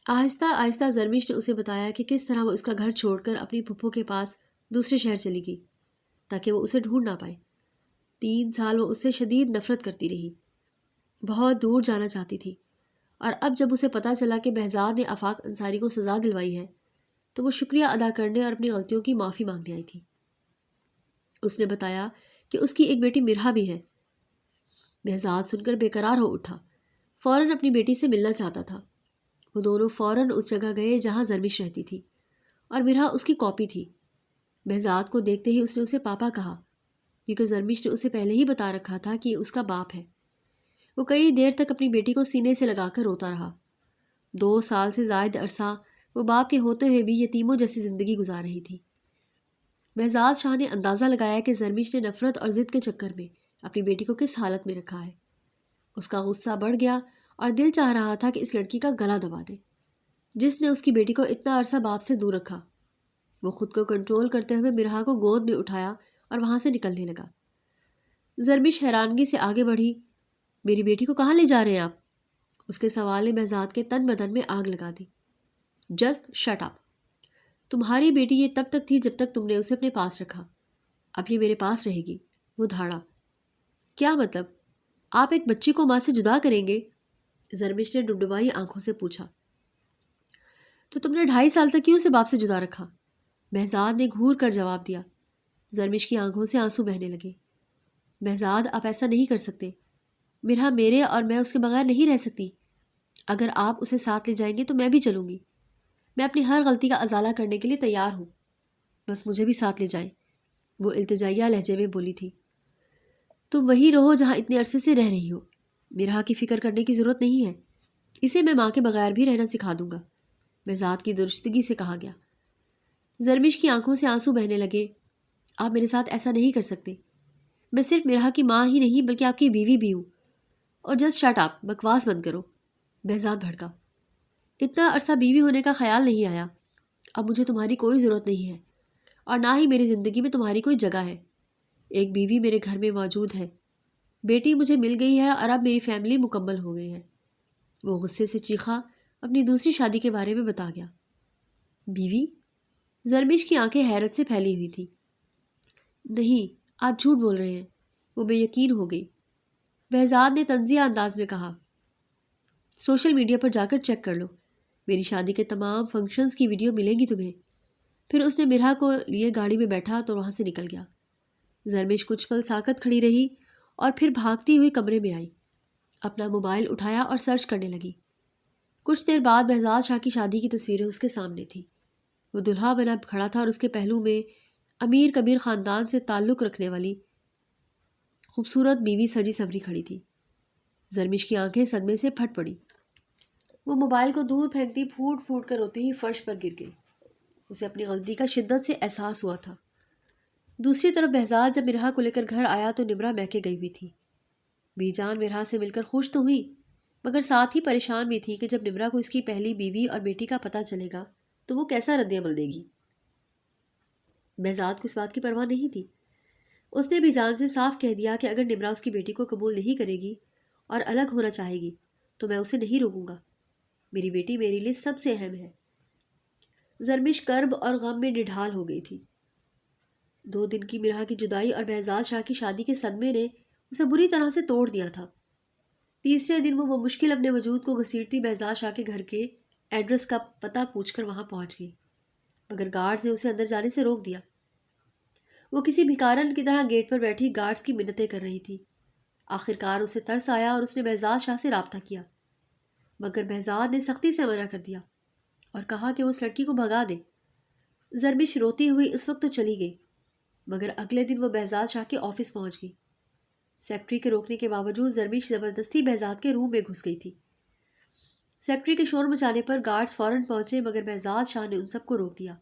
[SPEAKER 1] آہستہ آہستہ زرمش نے اسے بتایا کہ کس طرح وہ اس کا گھر چھوڑ کر اپنی پھپھو کے پاس دوسرے شہر چلی گئی تاکہ وہ اسے ڈھونڈ نہ پائے۔ 3 سال وہ اس سے شدید نفرت کرتی رہی، بہت دور جانا چاہتی تھی، اور اب جب اسے پتہ چلا کہ بہزاد نے آفاق انصاری کو سزا دلوائی ہے تو وہ شکریہ ادا کرنے اور اپنی غلطیوں کی معافی مانگنے آئی تھی۔ اس نے بتایا کہ اس کی ایک بیٹی مرحا بھی ہے۔ بہزاد سن کر بے قرار ہو اٹھا، فوراً اپنی بیٹی سے ملنا چاہتا تھا۔ وہ دونوں فوراً اس جگہ گئے جہاں زرمش رہتی تھی، اور مرحا اس کی کاپی تھی۔ بہزاد کو دیکھتے ہی اس نے اسے پاپا کہا، کیونکہ زرمش نے اسے پہلے ہی بتا رکھا تھا کہ اس کا باپ ہے۔ وہ کئی دیر تک اپنی بیٹی کو سینے سے لگا کر روتا رہا۔ 2 سال سے زائد عرصہ وہ باپ کے ہوتے ہوئے بھی یتیموں جیسی زندگی گزار رہی تھی۔ بہزاد شاہ نے اندازہ لگایا کہ زرمش نے نفرت اور ضد کے چکر میں اپنی بیٹی کو کس حالت میں رکھا ہے۔ اس کا غصہ بڑھ گیا اور دل چاہ رہا تھا کہ اس لڑکی کا گلا دبا دے، جس نے اس کی بیٹی کو اتنا عرصہ باپ سے دور رکھا۔ وہ خود کو کنٹرول کرتے ہوئے مرحا کو گود میں اٹھایا اور وہاں سے نکلنے لگا۔ زرمش حیرانگی سے آگے بڑھی۔ میری بیٹی کو کہاں لے جا رہے ہیں آپ؟ اس کے سوال نے بہزاد کے تن بدن میں آگ لگا دی۔ Just shut up. تمہاری بیٹی یہ تب تک تھی جب تک تم نے اسے اپنے پاس رکھا، اب یہ میرے پاس رہے گی۔ وہ دھاڑا۔ کیا مطلب؟ آپ ایک بچی کو ماں سے جدا کریں گے؟ زرمش نے ڈبڈبائی آنکھوں سے پوچھا۔ تو تم نے 2.5 سال تک کیوں اسے باپ سے جدا رکھا؟ بہزاد نے گھور کر جواب دیا۔ زرمش کی آنکھوں سے آنسو بہنے لگے۔ بہزاد، آپ ایسا نہیں کر سکتے۔ مرحا میرے اور میں اس کے بغیر نہیں رہ سکتی۔ اگر آپ اسے ساتھ لے جائیں گے تو میں بھی چلوں گی۔ میں اپنی ہر غلطی کا ازالہ کرنے کے لیے تیار ہوں، بس مجھے بھی ساتھ لے جائیں، وہ التجائیہ لہجے میں بولی تھی۔ تم وہی رہو جہاں اتنے عرصے سے رہ رہی ہو، مرحا کی فکر کرنے کی ضرورت نہیں ہے، اسے میں ماں کے بغیر بھی رہنا سکھا دوں گا، بہزاد کی درستگی سے کہا گیا۔ زرمش کی آنکھوں سے آنسو بہنے لگے۔ آپ میرے ساتھ ایسا نہیں کر سکتے، میں صرف مرحا کی ماں ہی نہیں بلکہ آپ کی بیوی بھی ہوں۔ اور جسٹ شٹ اپ، بکواس بند کرو، بہزاد بھڑکا۔ اتنا عرصہ بیوی ہونے کا خیال نہیں آیا، اب مجھے تمہاری کوئی ضرورت نہیں ہے، اور نہ ہی میری زندگی میں تمہاری کوئی جگہ ہے۔ ایک بیوی میرے گھر میں موجود ہے، بیٹی مجھے مل گئی ہے، اور اب میری فیملی مکمل ہو گئی ہے۔ وہ غصے سے چیخا، اپنی دوسری شادی کے بارے میں بتا گیا۔ بیوی؟ زرمش کی آنکھیں حیرت سے پھیلی ہوئی تھی۔ نہیں، آپ جھوٹ بول رہے ہیں، وہ بے یقین ہو گئی۔ بہزاد نے طنزیہ انداز میں کہا، سوشل میڈیا پر جا کر چیک کر لو، میری شادی کے تمام فنکشنز کی ویڈیو ملیں گی تمہیں۔ پھر اس نے مرحا کو لیے گاڑی میں بیٹھا تو وہاں سے نکل گیا۔ زرمش کچھ پل ساکت کھڑی رہی اور پھر بھاگتی ہوئی کمرے میں آئی، اپنا موبائل اٹھایا اور سرچ کرنے لگی۔ کچھ دیر بعد بہزاد شاہ کی شادی کی تصویریں اس کے سامنے تھیں۔ وہ دلہا بنا کھڑا تھا اور اس کے پہلو میں امیر کبیر خاندان سے تعلق رکھنے والی خوبصورت بیوی سجی سنوری کھڑی تھی۔ زرمش کی آنکھیں صدمے سے پھٹ پڑی۔ وہ موبائل کو دور پھینکتی پھوٹ پھوٹ کر روتی ہی فرش پر گر گئی۔ اسے اپنی غلطی کا شدت سے احساس ہوا تھا۔ دوسری طرف بہزاد جب مرحا کو لے کر گھر آیا تو نمرہ میکے گئی ہوئی تھی۔ بی جان مرحا سے مل کر خوش تو ہوئی، مگر ساتھ ہی پریشان بھی تھی کہ جب نمرہ کو اس کی پہلی بیوی اور بیٹی کا پتہ چلے گا تو وہ کیسا رد عمل دے گی۔ بہزاد کو اس بات کی پرواہ نہیں تھی۔ اس نے بی جان سے صاف کہہ دیا کہ اگر نمرہ اس کی بیٹی کو قبول نہیں کرے گی اور الگ ہونا چاہے گی تو میں اسے نہیں روکوں گا۔ میری بیٹی میرے لیے سب سے اہم ہے۔ زرمش کرب اور غم میں نڈھال ہو گئی تھی۔ 2 دن کی مرحا کی جدائی اور بہزاد شاہ کی شادی کے صدمے نے اسے بری طرح سے توڑ دیا تھا۔ تیسرے دن وہ مشکل اپنے وجود کو گھسیٹتی بہزاد شاہ کے گھر کے ایڈریس کا پتہ پوچھ کر وہاں پہنچ گئی، مگر گارڈز نے اسے اندر جانے سے روک دیا۔ وہ کسی بھکارن کی طرح گیٹ پر بیٹھی گارڈز کی منتیں کر رہی تھی۔ آخرکار اسے ترس آیا اور اس نے بہزاد شاہ سے رابطہ کیا، مگر بہزاد نے سختی سے منع کر دیا اور کہا کہ وہ اس لڑکی کو بھگا دے۔ زرمش روتی ہوئی اس وقت تو چلی گئی، مگر اگلے دن وہ بہزاد شاہ کے آفس پہنچ گئی۔ سیکرٹری کے روکنے کے باوجود زرمش زبردستی بہزاد کے روم میں گھس گئی تھی۔ سیکٹری کے شور مچانے پر گارڈز فوراً پہنچے، مگر بہزاد شاہ نے ان سب کو روک دیا۔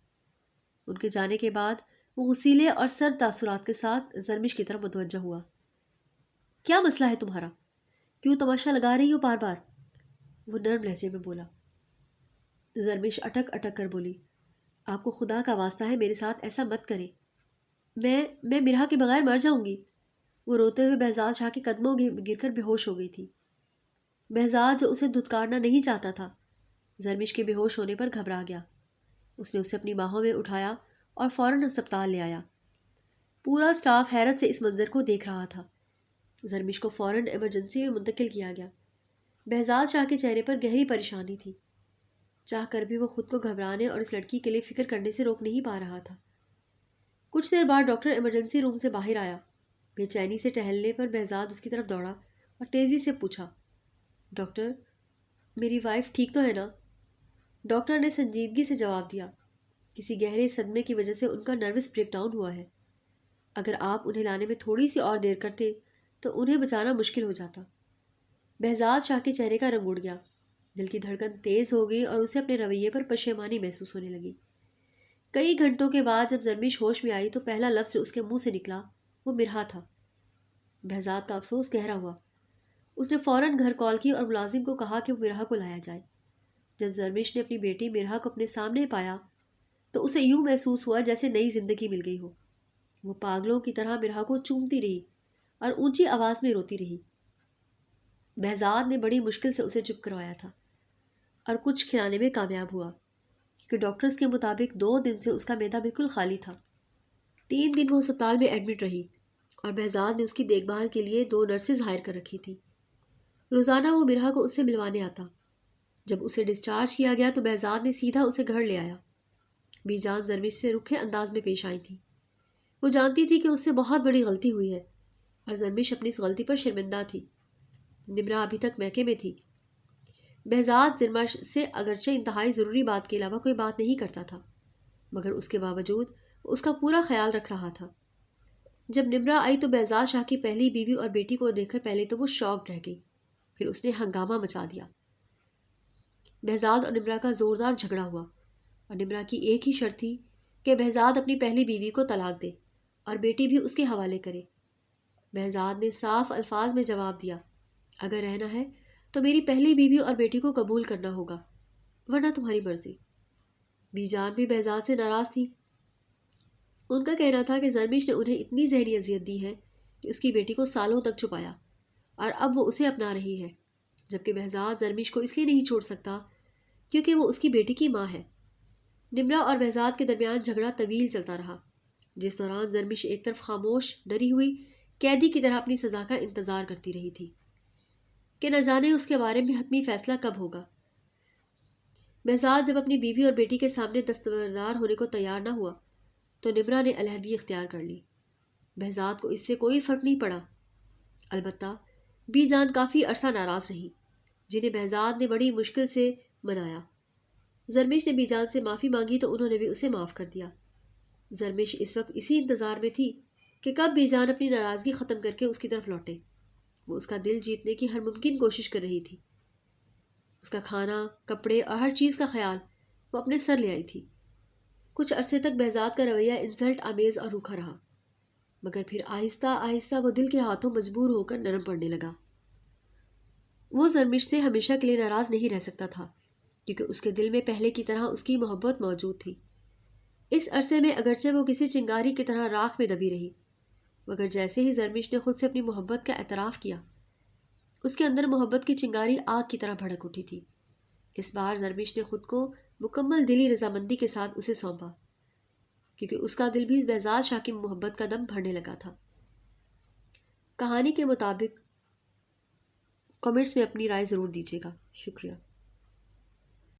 [SPEAKER 1] ان کے جانے کے بعد وہ غصیلے اور سرد تاثرات کے ساتھ زرمش کی طرف متوجہ ہوا۔ کیا مسئلہ ہے تمہارا؟ کیوں تماشا لگا رہی ہو بار بار؟ وہ نرم لہجے میں بولا۔ زرمش اٹک اٹک کر بولی، آپ کو خدا کا واسطہ ہے میرے ساتھ ایسا مت کریں، میں مرہا کے بغیر مر جاؤں گی۔ وہ روتے ہوئے بہزاد شاہ کے قدموں گر کر بے ہوش ہو گئی تھی۔ بہزاد جو اسے دھتکارنا نہیں چاہتا تھا، زرمش کے بے ہوش ہونے پر گھبرا گیا۔ اس نے اسے اپنی باہوں میں اٹھایا اور فوراً ہسپتال لے آیا۔ پورا سٹاف حیرت سے اس منظر کو دیکھ رہا تھا۔ زرمش کو فوراً ایمرجنسی میں منتقل کیا گیا۔ بہزاد شاہ کے چہرے پر گہری پریشانی تھی، چاہ کر بھی وہ خود کو گھبرانے اور اس لڑکی کے لیے فکر کرنے سے روک نہیں پا رہا تھا۔ کچھ دیر بعد ڈاکٹر ایمرجنسی روم سے باہر آیا۔ بے چینی سے ٹہلنے پر بہزاد اس کی طرف دوڑا اور تیزی سے پوچھا، ڈاکٹر، میری وائف ٹھیک تو ہے نا؟ ڈاکٹر نے سنجیدگی سے جواب دیا، کسی گہرے صدمے کی وجہ سے ان کا نروس بریک ڈاؤن ہوا ہے۔ اگر آپ انہیں لانے میں تھوڑی سی اور دیر کرتے تو انہیں بچانا مشکل ہو جاتا۔ بہزاد شاہ کے چہرے کا رنگ اڑ گیا، دل کی دھڑکن تیز ہو گئی اور اسے اپنے رویے پر پشیمانی محسوس ہونے لگی۔ کئی گھنٹوں کے بعد جب زرمش ہوش میں آئی تو پہلا لفظ جو اس کے منہ سے نکلا وہ مرہا تھا۔ بہزاد کا افسوس گہرا ہوا۔ اس نے فوراً گھر کال کی اور ملازم کو کہا کہ وہ مرہا کو لایا جائے۔ جب زرمش نے اپنی بیٹی مرہا کو اپنے سامنے پایا تو اسے یوں محسوس ہوا جیسے نئی زندگی مل گئی ہو۔ وہ پاگلوں کی طرح مرہا کو چومتی رہی اور اونچی آواز میں روتی رہی۔ بہزاد نے بڑی مشکل سے اسے چپ کروایا تھا اور کچھ کھلانے میں کامیاب ہوا، کیونکہ ڈاکٹرز کے مطابق 2 دن سے اس کا معدہ بالکل خالی تھا۔ 3 دن وہ ہسپتال میں ایڈمٹ رہی اور بہزاد نے اس کی دیکھ بھال کے لیے 2 نرسز ہائر کر رکھی تھی۔ روزانہ وہ مرہا کو اس سے ملوانے آتا۔ جب اسے ڈسچارج کیا گیا تو بہزاد نے سیدھا اسے گھر لے آیا۔ بی جان زرمش سے رکھے انداز میں پیش آئی تھی۔ وہ جانتی تھی کہ اس سے بہت بڑی غلطی ہوئی ہے اور زرمش اپنی اس غلطی پر شرمندہ تھی۔ نمرا ابھی تک میکے میں تھی۔ بہزاد زرمش سے اگرچہ انتہائی ضروری بات کے علاوہ کوئی بات نہیں کرتا تھا، مگر اس کے باوجود وہ اس کا پورا خیال رکھ رہا تھا۔ جب نمرا آئی تو بہزاد شاہ کی پہلی بیوی اور بیٹی کو دیکھ کر پہلے تو وہ شاکڈ رہ گئی، پھر اس نے ہنگامہ مچا دیا۔ بہزاد اور نمرا کا زوردار جھگڑا ہوا اور نمرا کی ایک ہی شرط تھی کہ بہزاد اپنی پہلی بیوی کو طلاق دے اور بیٹی بھی اس کے حوالے کرے۔ بہزاد نے صاف الفاظ میں جواب دیا، اگر رہنا ہے تو میری پہلی بیوی اور بیٹی کو قبول کرنا ہوگا، ورنہ تمہاری مرضی۔ بی جان بھی بہزاد سے ناراض تھی۔ ان کا کہنا تھا کہ زرمش نے انہیں اتنی ذہنی اذیت دی ہے کہ اس کی بیٹی کو سالوں تک چھپایا اور اب وہ اسے اپنا رہی ہے، جبکہ بہزاد زرمش کو اس لیے نہیں چھوڑ سکتا کیونکہ وہ اس کی بیٹی کی ماں ہے۔ نمرا اور بہزاد کے درمیان جھگڑا طویل چلتا رہا، جس دوران زرمش ایک طرف خاموش ڈری ہوئی قیدی کی طرح اپنی سزا کا انتظار کرتی رہی تھی کہ نہ جانے اس کے بارے میں حتمی فیصلہ کب ہوگا۔ بہزاد جب اپنی بیوی اور بیٹی کے سامنے دستبردار ہونے کو تیار نہ ہوا تو نمرا نے علیحدگی اختیار کر لی۔ بہزاد کو اس سے کوئی فرق نہیں پڑا، البتہ بی جان کافی عرصہ ناراض رہی، جنہیں بہزاد نے بڑی مشکل سے منایا۔ زرمش نے بی جان سے معافی مانگی تو انہوں نے بھی اسے معاف کر دیا۔ زرمش اس وقت اسی انتظار میں تھی کہ کب بی جان اپنی ناراضگی ختم کر کے اس کی طرف لوٹے۔ وہ اس کا دل جیتنے کی ہر ممکن کوشش کر رہی تھی۔ اس کا کھانا، کپڑے اور ہر چیز کا خیال وہ اپنے سر لے آئی تھی۔ کچھ عرصے تک بہزاد کا رویہ انسلٹ آمیز اور روکھا رہا، مگر پھر آہستہ آہستہ وہ دل کے ہاتھوں مجبور ہو کر نرم پڑنے لگا۔ وہ زرمش سے ہمیشہ کے لیے ناراض نہیں رہ سکتا تھا، کیونکہ اس کے دل میں پہلے کی طرح اس کی محبت موجود تھی۔ اس عرصے میں اگرچہ وہ کسی چنگاری کی طرح راکھ میں دبی رہی، مگر جیسے ہی زرمش نے خود سے اپنی محبت کا اعتراف کیا، اس کے اندر محبت کی چنگاری آگ کی طرح بھڑک اٹھی تھی۔ اس بار زرمش نے خود کو مکمل دلی رضامندی کے ساتھ اسے سونپا، کیونکہ اس کا دل بھی بہزاد شاہ کی محبت کا دم بھرنے لگا تھا۔ کہانی کے مطابق کمنٹس میں اپنی رائے ضرور دیجیے گا۔ شکریہ۔